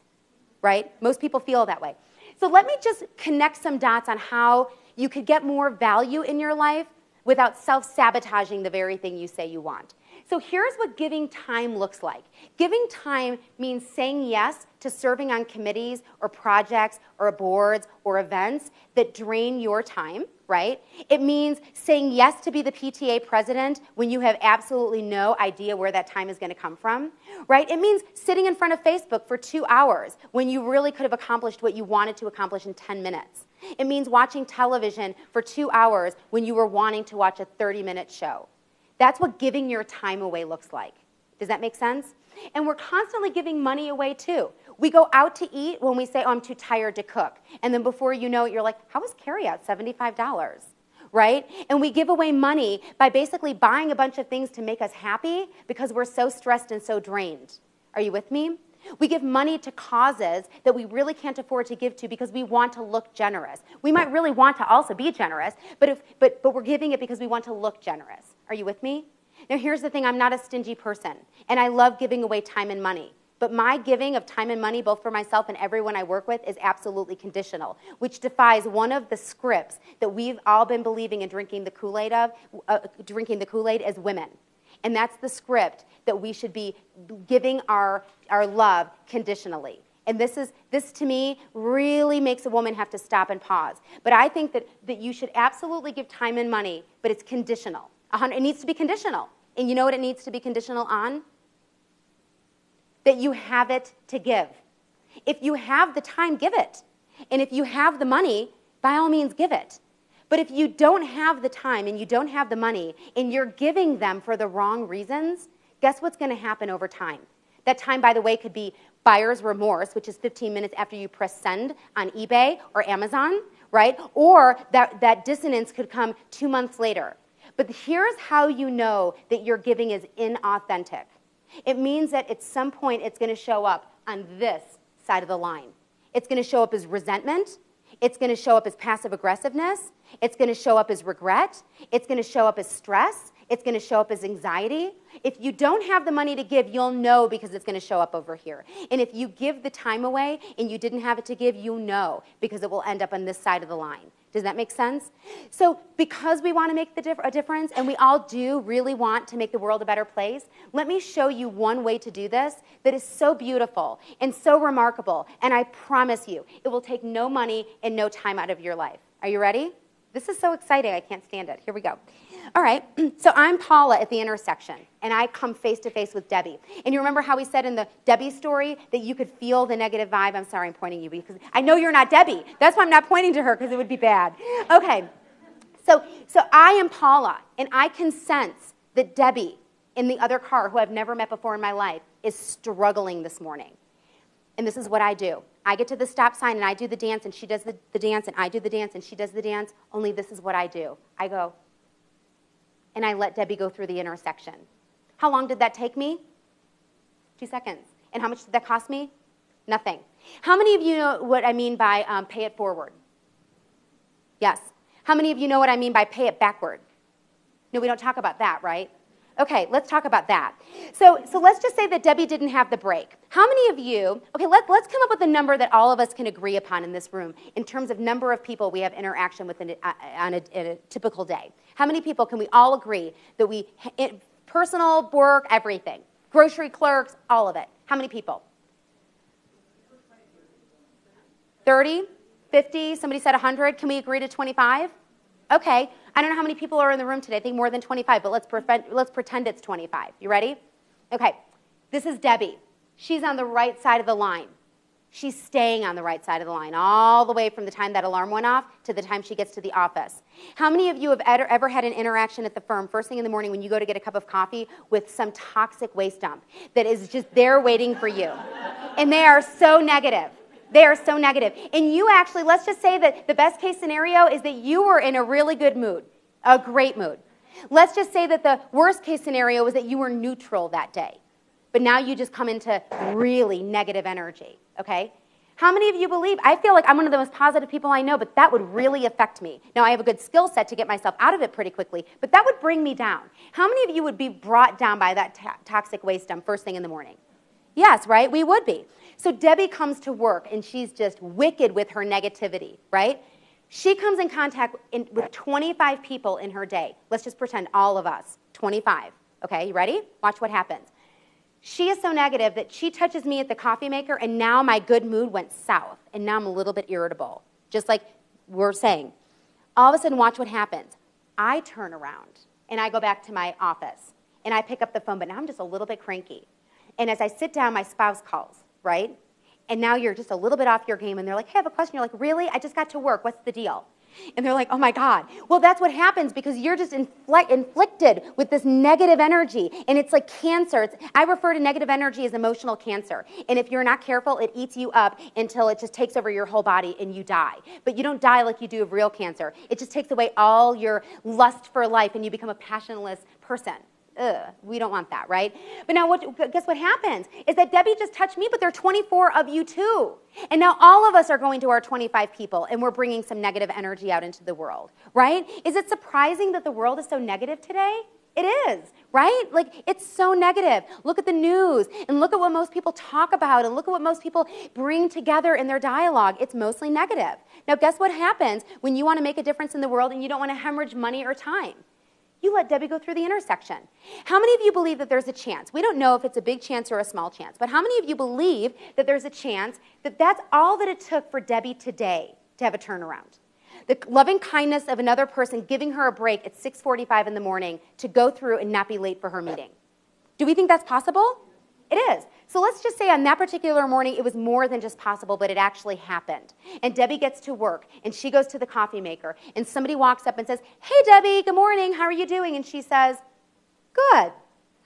Right? Most people feel that way. So let me just connect some dots on how you could get more value in your life without self-sabotaging the very thing you say you want. So here's what giving time looks like. Giving time means saying yes to serving on committees or projects or boards or events that drain your time, right? It means saying yes to be the PTA president when you have absolutely no idea where that time is going to come from, right? It means sitting in front of Facebook for 2 hours when you really could have accomplished what you wanted to accomplish in 10 minutes. It means watching television for 2 hours when you were wanting to watch a 30-minute show. That's what giving your time away looks like. Does that make sense? And we're constantly giving money away too. We go out to eat when we say, oh, I'm too tired to cook. And then before you know it, you're like, how was carryout? $75, right? And we give away money by basically buying a bunch of things to make us happy because we're so stressed and so drained. Are you with me? We give money to causes that we really can't afford to give to because we want to look generous. We might really want to also be generous, but we're giving it because we want to look generous. Are you with me? Now here's the thing, I'm not a stingy person, and I love giving away time and money. But my giving of time and money, both for myself and everyone I work with, is absolutely conditional, which defies one of the scripts that we've all been believing and drinking the Kool-Aid as women. And that's the script that we should be giving our love conditionally. And this to me really makes a woman have to stop and pause. But I think that you should absolutely give time and money, but it's conditional. It needs to be conditional. And you know what it needs to be conditional on? That you have it to give. If you have the time, give it. And if you have the money, by all means, give it. But if you don't have the time and you don't have the money and you're giving them for the wrong reasons, guess what's going to happen over time? That time, by the way, could be buyer's remorse, which is 15 minutes after you press send on eBay or Amazon, right? Or that dissonance could come 2 months later. But here's how you know that your giving is inauthentic. It means that at some point it's going to show up on this side of the line. It's going to show up as resentment. It's going to show up as passive aggressiveness. It's going to show up as regret. It's going to show up as stress. It's going to show up as anxiety. If you don't have the money to give, you'll know because it's going to show up over here. And if you give the time away and you didn't have it to give, you'll know because it will end up on this side of the line. Does that make sense? So because we want to make a difference, and we all do really want to make the world a better place, let me show you one way to do this that is so beautiful and so remarkable, and I promise you, it will take no money and no time out of your life. Are you ready? This is so exciting, I can't stand it. Here we go. All right, so I'm Paula at the intersection, and I come face to face with Debbie. And you remember how we said in the Debbie story that you could feel the negative vibe? I'm sorry I'm pointing at you because I know you're not Debbie. That's why I'm not pointing to her because it would be bad. Okay, so I am Paula, and I can sense that Debbie in the other car, who I've never met before in my life, is struggling this morning. And this is what I do. I get to the stop sign, and I do the dance, and she does the dance, and I do the dance, and she does the dance, only this is what I do. I go, and I let Debbie go through the intersection. How long did that take me? 2 seconds. And how much did that cost me? Nothing. How many of you know what I mean by pay it forward? Yes. How many of you know what I mean by pay it backward? No, we don't talk about that, right? Okay, let's talk about that. So let's just say that Debbie didn't have the break. How many of you, okay, let's come up with a number that all of us can agree upon in this room in terms of number of people we have interaction with in a typical day. How many people can we all agree that personal, work, everything, grocery clerks, all of it? How many people? 30? 50? Somebody said 100. Can we agree to 25? Okay. I don't know how many people are in the room today. I think more than 25, but let's pretend it's 25. You ready? Okay. This is Debbie. She's on the right side of the line. She's staying on the right side of the line all the way from the time that alarm went off to the time she gets to the office. How many of you have ever had an interaction at the firm first thing in the morning when you go to get a cup of coffee with some toxic waste dump that is just there waiting for you? And they are so negative. They are so negative. And you actually, let's just say that the best case scenario is that you were in a really good mood, a great mood. Let's just say that the worst case scenario is that you were neutral that day. But now you just come into really negative energy, okay? How many of you believe, I feel like I'm one of the most positive people I know, but that would really affect me. Now, I have a good skill set to get myself out of it pretty quickly, but that would bring me down. How many of you would be brought down by that toxic waste dump first thing in the morning? Yes, right? We would be. So Debbie comes to work, and she's just wicked with her negativity, right? She comes in contact with 25 people in her day. Let's just pretend all of us, 25. Okay, you ready? Watch what happens. She is so negative that she touches me at the coffee maker, and now my good mood went south, and now I'm a little bit irritable, just like we're saying. All of a sudden, watch what happens. I turn around, and I go back to my office, and I pick up the phone, but now I'm just a little bit cranky. And as I sit down, my spouse calls, right? And now you're just a little bit off your game, and they're like, hey, I have a question. You're like, really? I just got to work. What's the deal? And they're like, oh, my God. Well, that's what happens because you're just inflicted with this negative energy, and it's like cancer. I refer to negative energy as emotional cancer, and if you're not careful, it eats you up until it just takes over your whole body and you die. But you don't die like you do of real cancer. It just takes away all your lust for life, and you become a passionless person. Ugh, we don't want that, right? But now guess what happens is that Debbie just touched me, but there are 24 of you too. And now all of us are going to our 25 people, and we're bringing some negative energy out into the world, right? Is it surprising that the world is so negative today? It is, right? Like, it's so negative. Look at the news and look at what most people talk about and look at what most people bring together in their dialogue. It's mostly negative. Now, guess what happens when you want to make a difference in the world and you don't want to hemorrhage money or time? You let Debbie go through the intersection. How many of you believe that there's a chance? We don't know if it's a big chance or a small chance, but how many of you believe that there's a chance that that's all that it took for Debbie today to have a turnaround? The loving kindness of another person giving her a break at 6:45 in the morning to go through and not be late for her meeting. Do we think that's possible? It is. So let's just say on that particular morning, it was more than just possible, but it actually happened. And Debbie gets to work, and she goes to the coffee maker, and somebody walks up and says, "Hey, Debbie, good morning. How are you doing?" And she says, "Good.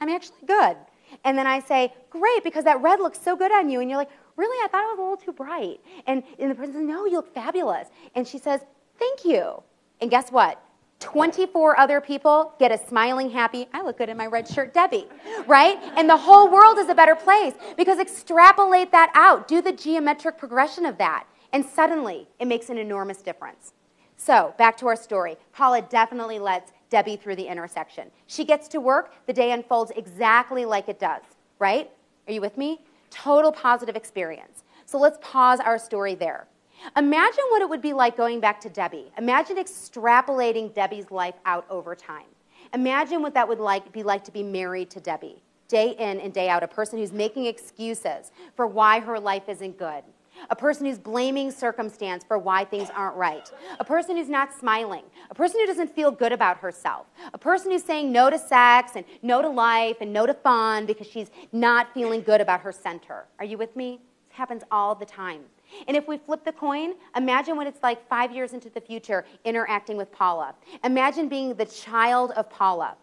I'm actually good." And then I say, "Great, because that red looks so good on you." And you're like, "Really? I thought it was a little too bright." And the person says, "No, you look fabulous." And she says, "Thank you." And guess what? 24 other people get a smiling, happy, "I look good in my red shirt, Debbie," right? And the whole world is a better place because extrapolate that out. Do the geometric progression of that. And suddenly, it makes an enormous difference. So, back to our story. Paula definitely lets Debbie through the intersection. She gets to work. The day unfolds exactly like it does, right? Are you with me? Total positive experience. So let's pause our story there. Imagine what it would be like going back to Debbie. Imagine extrapolating Debbie's life out over time. Imagine what that would be like to be married to Debbie, day in and day out, a person who's making excuses for why her life isn't good, a person who's blaming circumstance for why things aren't right, a person who's not smiling, a person who doesn't feel good about herself, a person who's saying no to sex and no to life and no to fun because she's not feeling good about her center. Are you with me? This happens all the time. And if we flip the coin, imagine what it's like 5 years into the future interacting with Paula. Imagine being the child of Paula.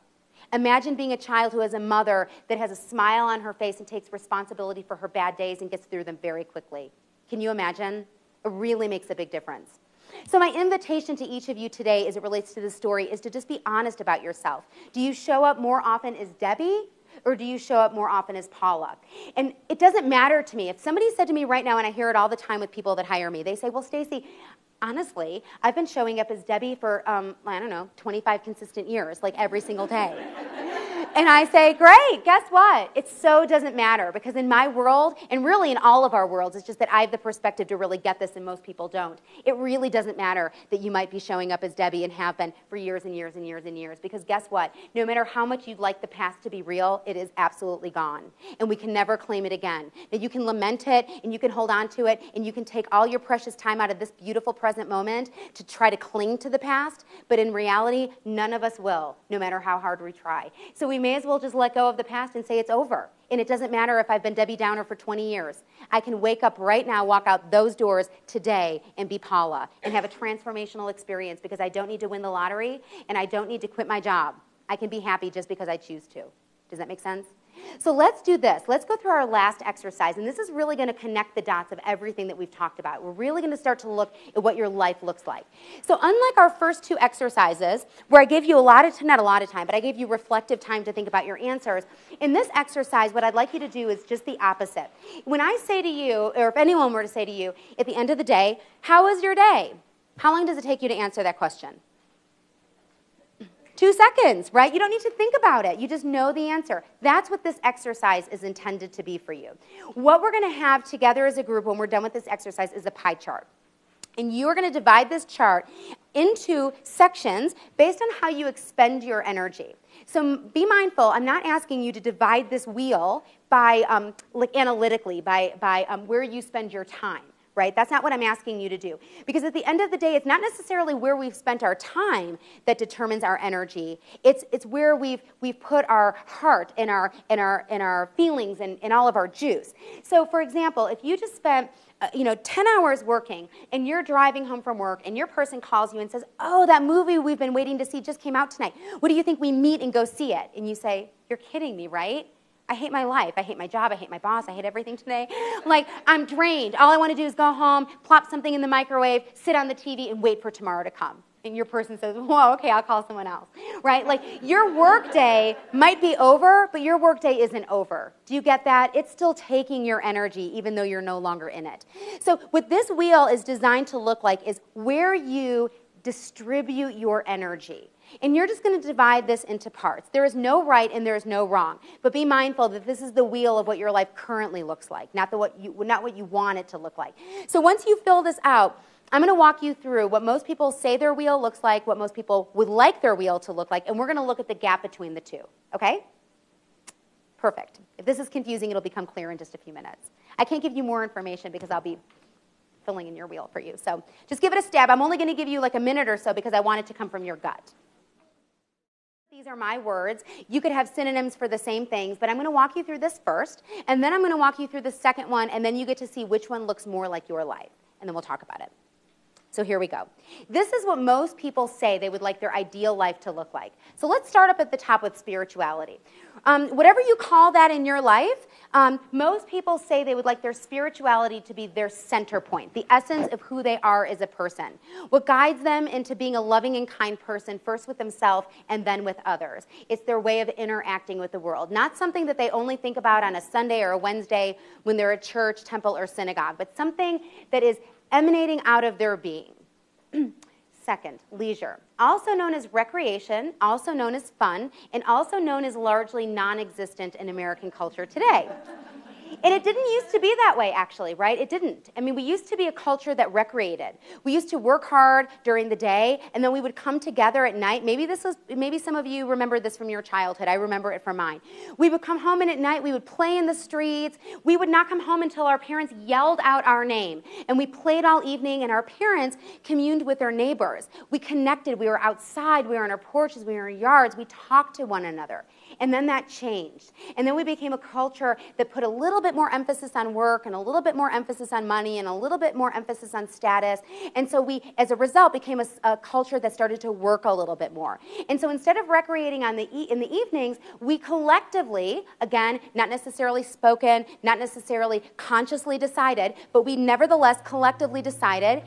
Imagine being a child who has a mother that has a smile on her face and takes responsibility for her bad days and gets through them very quickly. Can you imagine? It really makes a big difference. So my invitation to each of you today as it relates to this story is to just be honest about yourself. Do you show up more often as Debbie? Or do you show up more often as Paula? And it doesn't matter to me. If somebody said to me right now, and I hear it all the time with people that hire me, they say, "Well, Stacy, honestly, I've been showing up as Debbie for, 25 consistent years, like every single day." And I say, "Great, guess what? It so doesn't matter because in my world, and really in all of our worlds, it's just that I have the perspective to really get this and most people don't. It really doesn't matter that you might be showing up as Debbie and have been for years and years and years and years because guess what? No matter how much you'd like the past to be real, it is absolutely gone. And we can never claim it again. Now you can lament it and you can hold on to it and you can take all your precious time out of this beautiful present moment to try to cling to the past, but in reality, none of us will, no matter how hard we try. So we may as well just let go of the past and say it's over. And it doesn't matter if I've been Debbie Downer for 20 years. I can wake up right now, walk out those doors today and be Paula and have a transformational experience because I don't need to win the lottery and I don't need to quit my job. I can be happy just because I choose to. Does that make sense? So let's do this. Let's go through our last exercise, and this is really going to connect the dots of everything that we've talked about. We're really going to start to look at what your life looks like. So unlike our first two exercises, where I gave you not a lot of time, but I gave you reflective time to think about your answers, in this exercise, what I'd like you to do is just the opposite. When I say to you, or if anyone were to say to you, at the end of the day, "How was your day?" How long does it take you to answer that question? 2 seconds, right? You don't need to think about it. You just know the answer. That's what this exercise is intended to be for you. What we're going to have together as a group when we're done with this exercise is a pie chart. And you're going to divide this chart into sections based on how you expend your energy. So be mindful, I'm not asking you to divide this wheel by, analytically, by where you spend your time. Right? That's not what I'm asking you to do. Because at the end of the day, it's not necessarily where we've spent our time that determines our energy. It's where we've put our heart and our feelings and all of our juice. So for example, if you just spent 10 hours working and you're driving home from work and your person calls you and says, "Oh, that movie we've been waiting to see just came out tonight. What do you think we meet and go see it?" And you say, "You're kidding me, right? I hate my life. I hate my job. I hate my boss. I hate everything today. Like, I'm drained. All I want to do is go home, plop something in the microwave, sit on the TV, and wait for tomorrow to come." And your person says, "Whoa, okay, I'll call someone else." Right? Like, your work day might be over, but your work day isn't over. Do you get that? It's still taking your energy, even though you're no longer in it. So what this wheel is designed to look like is where you distribute your energy. And you're just going to divide this into parts. There is no right and there is no wrong. But be mindful that this is the wheel of what your life currently looks like, not what you want it to look like. So once you fill this out, I'm going to walk you through what most people say their wheel looks like, what most people would like their wheel to look like, and we're going to look at the gap between the two. Okay? Perfect. If this is confusing, it'll become clear in just a few minutes. I can't give you more information because I'll be filling in your wheel for you. So just give it a stab. I'm only going to give you like a minute or so because I want it to come from your gut. These are my words. You could have synonyms for the same things, but I'm going to walk you through this first, and then I'm going to walk you through the second one, and then you get to see which one looks more like your life, and then we'll talk about it. So here we go. This is what most people say they would like their ideal life to look like. So let's start up at the top with spirituality. Whatever you call that in your life, most people say they would like their spirituality to be their center point, the essence of who they are as a person. What guides them into being a loving and kind person, first with themselves and then with others. It's their way of interacting with the world. Not something that they only think about on a Sunday or a Wednesday when they're at church, temple, or synagogue, but something that is emanating out of their being. Second, leisure, also known as recreation, also known as fun, and also known as largely non-existent in American culture today. And it didn't used to be that way, actually, right? It didn't. I mean, we used to be a culture that recreated. We used to work hard during the day, and then we would come together at night. Maybe some of you remember this from your childhood. I remember it from mine. We would come home, and at night we would play in the streets. We would not come home until our parents yelled out our name. And we played all evening, and our parents communed with their neighbors. We connected. We were outside. We were on our porches. We were in our yards. We talked to one another. And then that changed. And then we became a culture that put a little bit more emphasis on work and a little bit more emphasis on money and a little bit more emphasis on status. And so we, as a result, became a culture that started to work a little bit more. And so instead of recreating in the evenings, we collectively, again, not necessarily spoken, not necessarily consciously decided, but we nevertheless collectively decided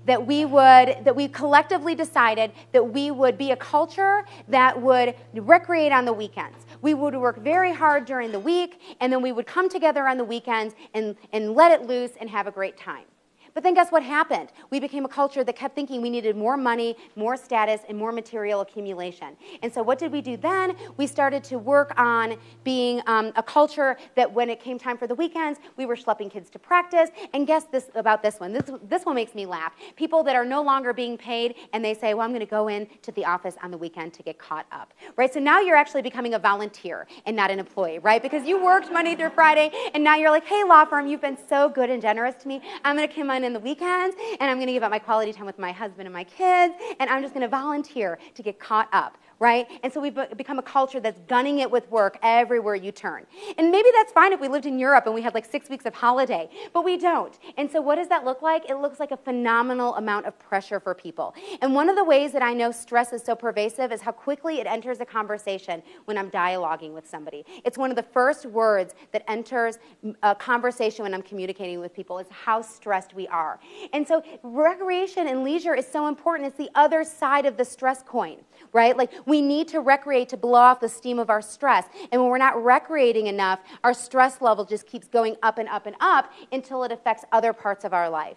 that we collectively decided that we would be a culture that would recreate on the weekends. We would work very hard during the week, and then we would come together on the weekends and let it loose and have a great time. But then guess what happened? We became a culture that kept thinking we needed more money, more status, and more material accumulation. And so what did we do then? We started to work on being a culture that when it came time for the weekends, we were schlepping kids to practice. And guess about this one. This one makes me laugh. People that are no longer being paid, and they say, well, I'm going to go in to the office on the weekend to get caught up. Right? So now you're actually becoming a volunteer and not an employee, right? Because you worked Monday through Friday, and now you're like, hey, law firm, you've been so good and generous to me. I'm going to come in the weekends, and I'm going to give up my quality time with my husband and my kids, and I'm just going to volunteer to get caught up, right? And so we've become a culture that's gunning it with work everywhere you turn. And maybe that's fine if we lived in Europe and we had like 6 weeks of holiday, but we don't. And so what does that look like? It looks like a phenomenal amount of pressure for people. And one of the ways that I know stress is so pervasive is how quickly it enters a conversation when I'm dialoguing with somebody. It's one of the first words that enters a conversation when I'm communicating with people is how stressed we are. And so recreation and leisure is so important. It's the other side of the stress coin, right? Like we need to recreate to blow off the steam of our stress. And when we're not recreating enough, our stress level just keeps going up and up and up until it affects other parts of our life.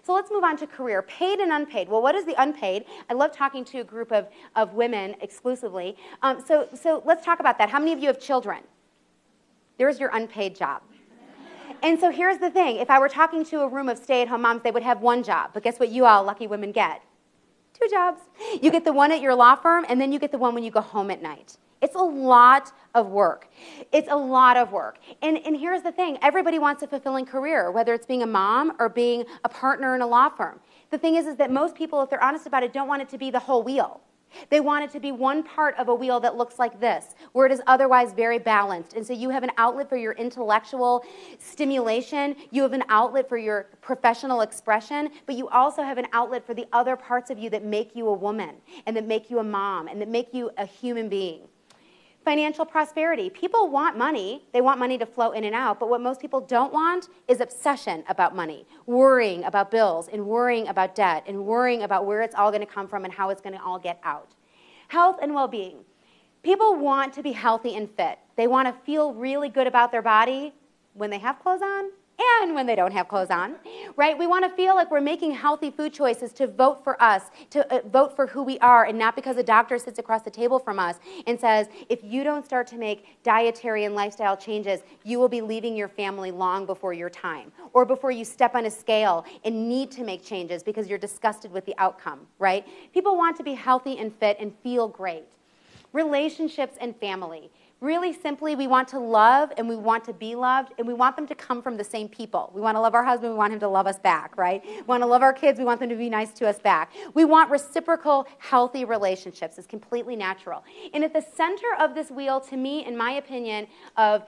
So let's move on to career, paid and unpaid. Well, what is the unpaid? I love talking to a group of women exclusively. So let's talk about that. How many of you have children? There's your unpaid job. And so here's the thing. If I were talking to a room of stay-at-home moms, they would have one job. But guess what you all lucky women get? 2 jobs. You get the one at your law firm, and then you get the one when you go home at night. It's a lot of work. It's a lot of work. And here's the thing. Everybody wants a fulfilling career, whether it's being a mom or being a partner in a law firm. The thing is that most people, if they're honest about it, don't want it to be the whole wheel. They want it to be one part of a wheel that looks like this, where it is otherwise very balanced. And so you have an outlet for your intellectual stimulation, you have an outlet for your professional expression, but you also have an outlet for the other parts of you that make you a woman, and that make you a mom, and that make you a human being. Financial prosperity. People want money. They want money to flow in and out, but what most people don't want is obsession about money, worrying about bills and worrying about debt and worrying about where it's all going to come from and how it's going to all get out. Health and well-being. People want to be healthy and fit. They want to feel really good about their body when they have clothes on men when they don't have clothes on, right? We want to feel like we're making healthy food choices to vote for us, to vote for who we are, and not because a doctor sits across the table from us and says, if you don't start to make dietary and lifestyle changes, you will be leaving your family long before your time, or before you step on a scale and need to make changes because you're disgusted with the outcome, right? People want to be healthy and fit and feel great. Relationships and family. Really simply, we want to love and we want to be loved, and we want them to come from the same people. We want to love our husband, we want him to love us back, right? We want to love our kids, we want them to be nice to us back. We want reciprocal, healthy relationships. It's completely natural. And at the center of this wheel, to me, in my opinion, of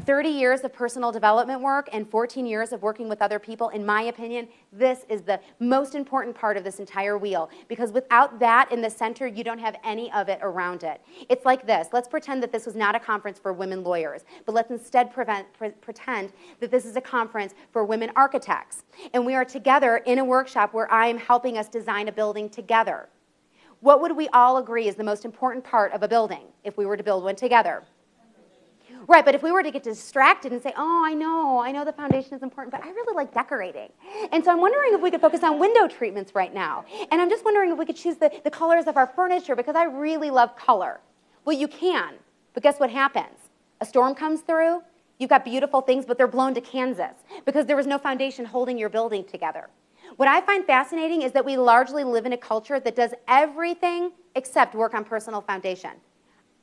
30 years of personal development work and 14 years of working with other people, in my opinion, this is the most important part of this entire wheel, because without that in the center, you don't have any of it around it. It's like this. Let's pretend that this was not a conference for women lawyers, but let's instead pretend that this is a conference for women architects, and we are together in a workshop where I am helping us design a building together. What would we all agree is the most important part of a building if we were to build one together? Right, but if we were to get distracted and say, oh, I know the foundation is important, but I really like decorating. And so I'm wondering if we could focus on window treatments right now. And I'm just wondering if we could choose the colors of our furniture because I really love color. Well, you can, but guess what happens? A storm comes through, you've got beautiful things, but they're blown to Kansas because there was no foundation holding your building together. What I find fascinating is that we largely live in a culture that does everything except work on personal foundation.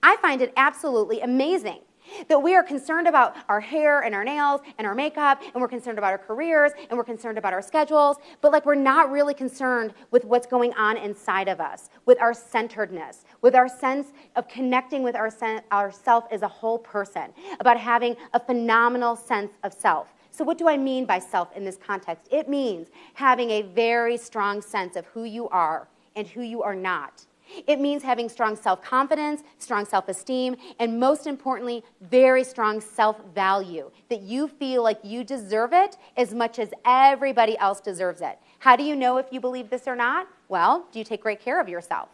I find it absolutely amazing that we are concerned about our hair and our nails and our makeup, and we're concerned about our careers, and we're concerned about our schedules, but like we're not really concerned with what's going on inside of us, with our centeredness, with our sense of connecting with ourself as a whole person, about having a phenomenal sense of self. So what do I mean by self in this context? It means having a very strong sense of who you are and who you are not. It means having strong self-confidence, strong self-esteem, and most importantly, very strong self-value, that you feel like you deserve it as much as everybody else deserves it. How do you know if you believe this or not? Well, do you take great care of yourself?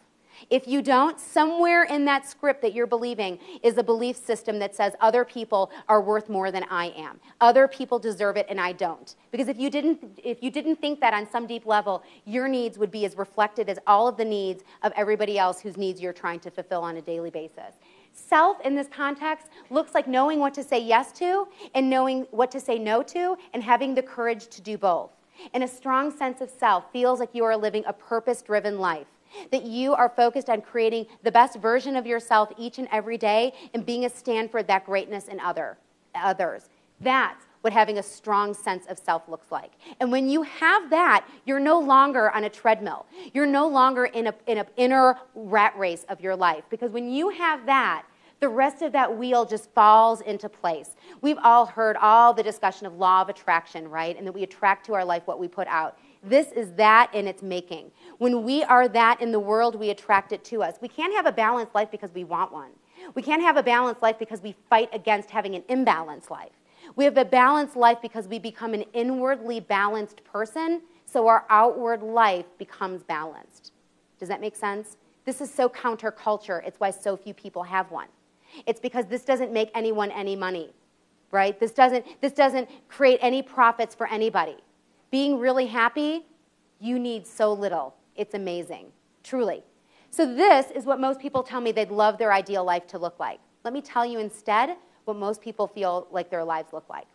If you don't, somewhere in that script that you're believing is a belief system that says other people are worth more than I am. Other people deserve it and I don't. Because if you didn't think that on some deep level, your needs would be as reflected as all of the needs of everybody else whose needs you're trying to fulfill on a daily basis. Self in this context looks like knowing what to say yes to and knowing what to say no to and having the courage to do both. And a strong sense of self feels like you are living a purpose-driven life, that you are focused on creating the best version of yourself each and every day and being a stand for that greatness in others. That's what having a strong sense of self looks like. And when you have that, you're no longer on a treadmill. You're no longer in an inner rat race of your life. Because when you have that, the rest of that wheel just falls into place. We've all heard all the discussion of law of attraction, right? And that we attract to our life what we put out. This is that in its making. When we are that in the world, we attract it to us. We can't have a balanced life because we want one. We can't have a balanced life because we fight against having an imbalanced life. We have a balanced life because we become an inwardly balanced person, so our outward life becomes balanced. Does that make sense? This is so counterculture. It's why so few people have one. It's because this doesn't make anyone any money, right? This doesn't create any profits for anybody. Being really happy, you need so little. It's amazing, truly. So this is what most people tell me they'd love their ideal life to look like. Let me tell you instead what most people feel like their lives look like.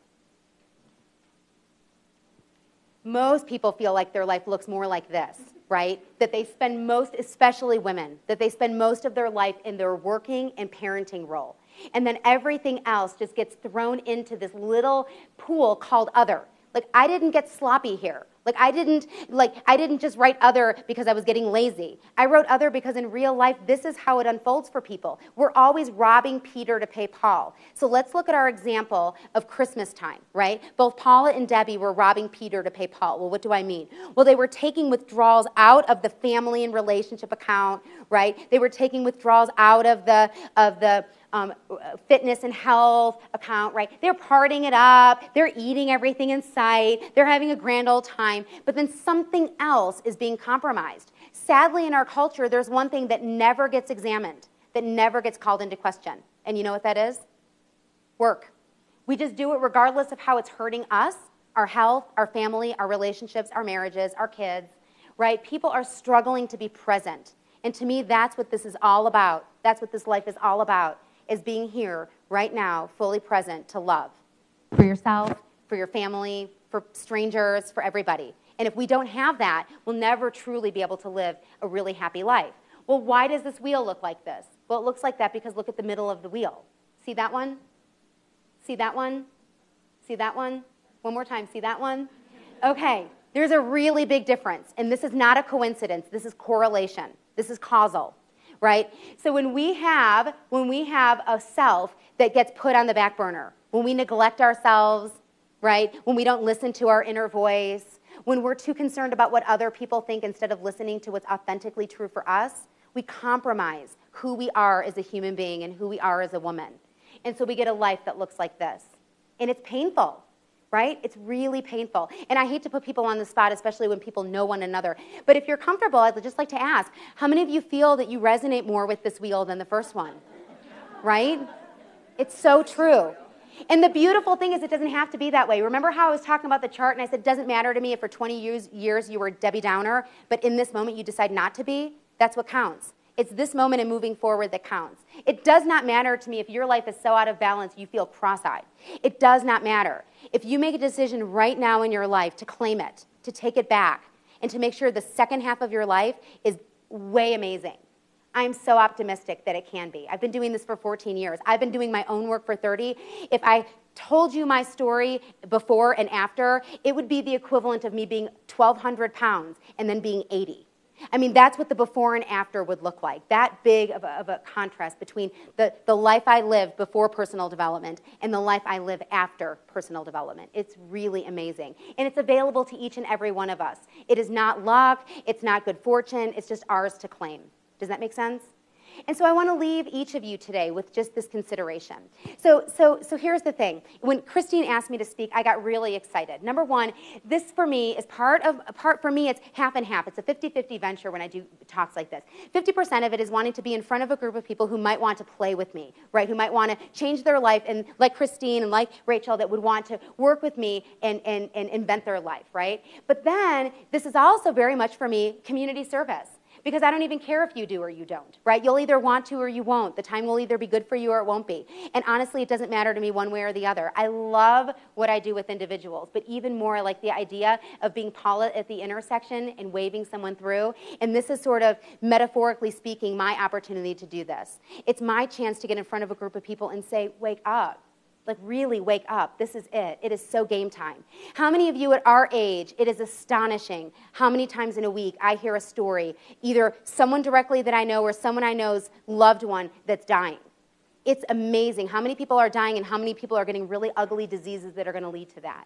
Most people feel like their life looks more like this, right? That they spend most, especially women, that they spend most of their life in their working and parenting role. And then everything else just gets thrown into this little pool called other. Like, I didn't get sloppy here. I didn't just write other because I was getting lazy. I wrote other because in real life, this is how it unfolds for people. We're always robbing Peter to pay Paul. So let's look at our example of Christmas time, right? Both Paula and Debbie were robbing Peter to pay Paul. Well, what do I mean? Well, they were taking withdrawals out of the family and relationship account, right? They were taking withdrawals out of the fitness and health account, right? They're partying it up. They're eating everything in sight. They're having a grand old time. But then something else is being compromised. Sadly, in our culture, there's one thing that never gets examined, that never gets called into question. And you know what that is? Work. We just do it regardless of how it's hurting us, our health, our family, our relationships, our marriages, our kids, right? People are struggling to be present. And to me, that's what this is all about. That's what this life is all about, is being here right now, fully present to love. For yourself, for your family, for strangers, for everybody. And if we don't have that, we'll never truly be able to live a really happy life. Well, why does this wheel look like this? Well, it looks like that because look at the middle of the wheel. See that one? See that one? See that one? One more time, see that one? Okay, there's a really big difference. And this is not a coincidence. This is correlation. This is causal, right? So when we have a self that gets put on the back burner, when we neglect ourselves, right? When we don't listen to our inner voice, when we're too concerned about what other people think instead of listening to what's authentically true for us, we compromise who we are as a human being and who we are as a woman. And so we get a life that looks like this. And it's painful, right? It's really painful. And I hate to put people on the spot, especially when people know one another. But if you're comfortable, I'd just like to ask, how many of you feel that you resonate more with this wheel than the first one? Right? It's so true. And the beautiful thing is it doesn't have to be that way. Remember how I was talking about the chart and I said it doesn't matter to me if for 20 years you were Debbie Downer, but in this moment you decide not to be? That's what counts. It's this moment and moving forward that counts. It does not matter to me if your life is so out of balance you feel cross-eyed. It does not matter. If you make a decision right now in your life to claim it, to take it back, and to make sure the second half of your life is way amazing. I'm so optimistic that it can be. I've been doing this for 14 years. I've been doing my own work for 30. If I told you my story before and after, it would be the equivalent of me being 1,200 pounds and then being 80. I mean, that's what the before and after would look like. That big of a contrast between the life I lived before personal development and the life I live after personal development. It's really amazing. And it's available to each and every one of us. It is not luck. It's not good fortune. It's just ours to claim. Does that make sense? And so I want to leave each of you today with just this consideration. So here's the thing. When Christine asked me to speak, I got really excited. Number one, this for me is for me, it's half and half. It's a 50-50 venture when I do talks like this. 50% of it is wanting to be in front of a group of people who might want to play with me, right? Who might want to change their life, and like Christine and like Rachel, that would want to work with me and invent their life, right? But then this is also very much for me community service. Because I don't even care if you do or you don't, right? You'll either want to or you won't. The time will either be good for you or it won't be. And honestly, it doesn't matter to me one way or the other. I love what I do with individuals, but even more I like the idea of being Paula at the intersection and waving someone through. And this is sort of, metaphorically speaking, my opportunity to do this. It's my chance to get in front of a group of people and say, wake up. Like, really wake up. This is it. It is so game time. How many of you at our age, it is astonishing how many times in a week I hear a story, either someone directly that I know or someone I know's loved one that's dying. It's amazing how many people are dying and how many people are getting really ugly diseases that are going to lead to that.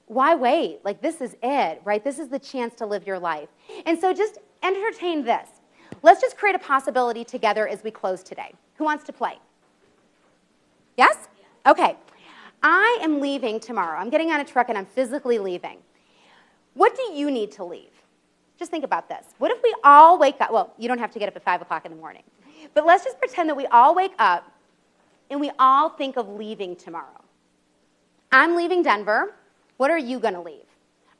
Why wait? Like, this is it, right? This is the chance to live your life. And so just entertain this. Let's just create a possibility together as we close today. Who wants to play? Yes? Okay, I am leaving tomorrow. I'm getting on a truck and I'm physically leaving. What do you need to leave? Just think about this. What if we all wake up? Well, you don't have to get up at 5 o'clock in the morning. But let's just pretend that we all wake up and we all think of leaving tomorrow. I'm leaving Denver. What are you going to leave?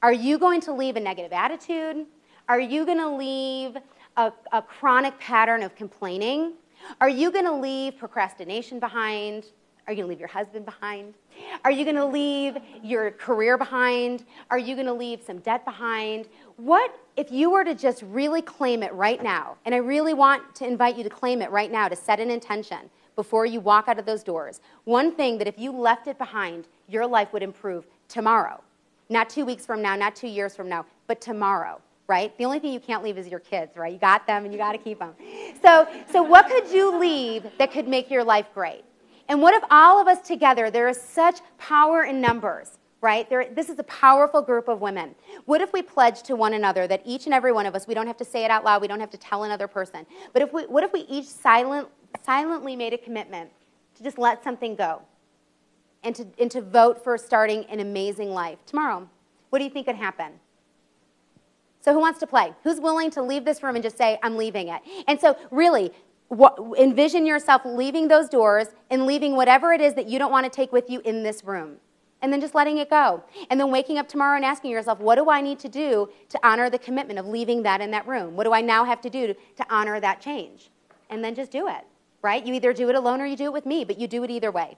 Are you going to leave a negative attitude? Are you going to leave a chronic pattern of complaining? Are you going to leave procrastination behind? Are you going to leave your husband behind? Are you going to leave your career behind? Are you going to leave some debt behind? What if you were to just really claim it right now? And I really want to invite you to claim it right now, to set an intention before you walk out of those doors. One thing that if you left it behind, your life would improve tomorrow. Not 2 weeks from now, not 2 years from now, but tomorrow. Right? The only thing you can't leave is your kids, right? You got them and you got to keep them. So what could you leave that could make your life great? And what if all of us together, there is such power in numbers, right? This is a powerful group of women. What if we pledged to one another that each and every one of us, we don't have to say it out loud, we don't have to tell another person, but what if we each silently made a commitment to just let something go and to vote for starting an amazing life tomorrow? What do you think could happen? So who wants to play? Who's willing to leave this room and just say, I'm leaving it? And so really, envision yourself leaving those doors and leaving whatever it is that you don't want to take with you in this room. And then just letting it go. And then waking up tomorrow and asking yourself, what do I need to do to honor the commitment of leaving that in that room? What do I now have to do to honor that change? And then just do it, right? You either do it alone or you do it with me, but you do it either way.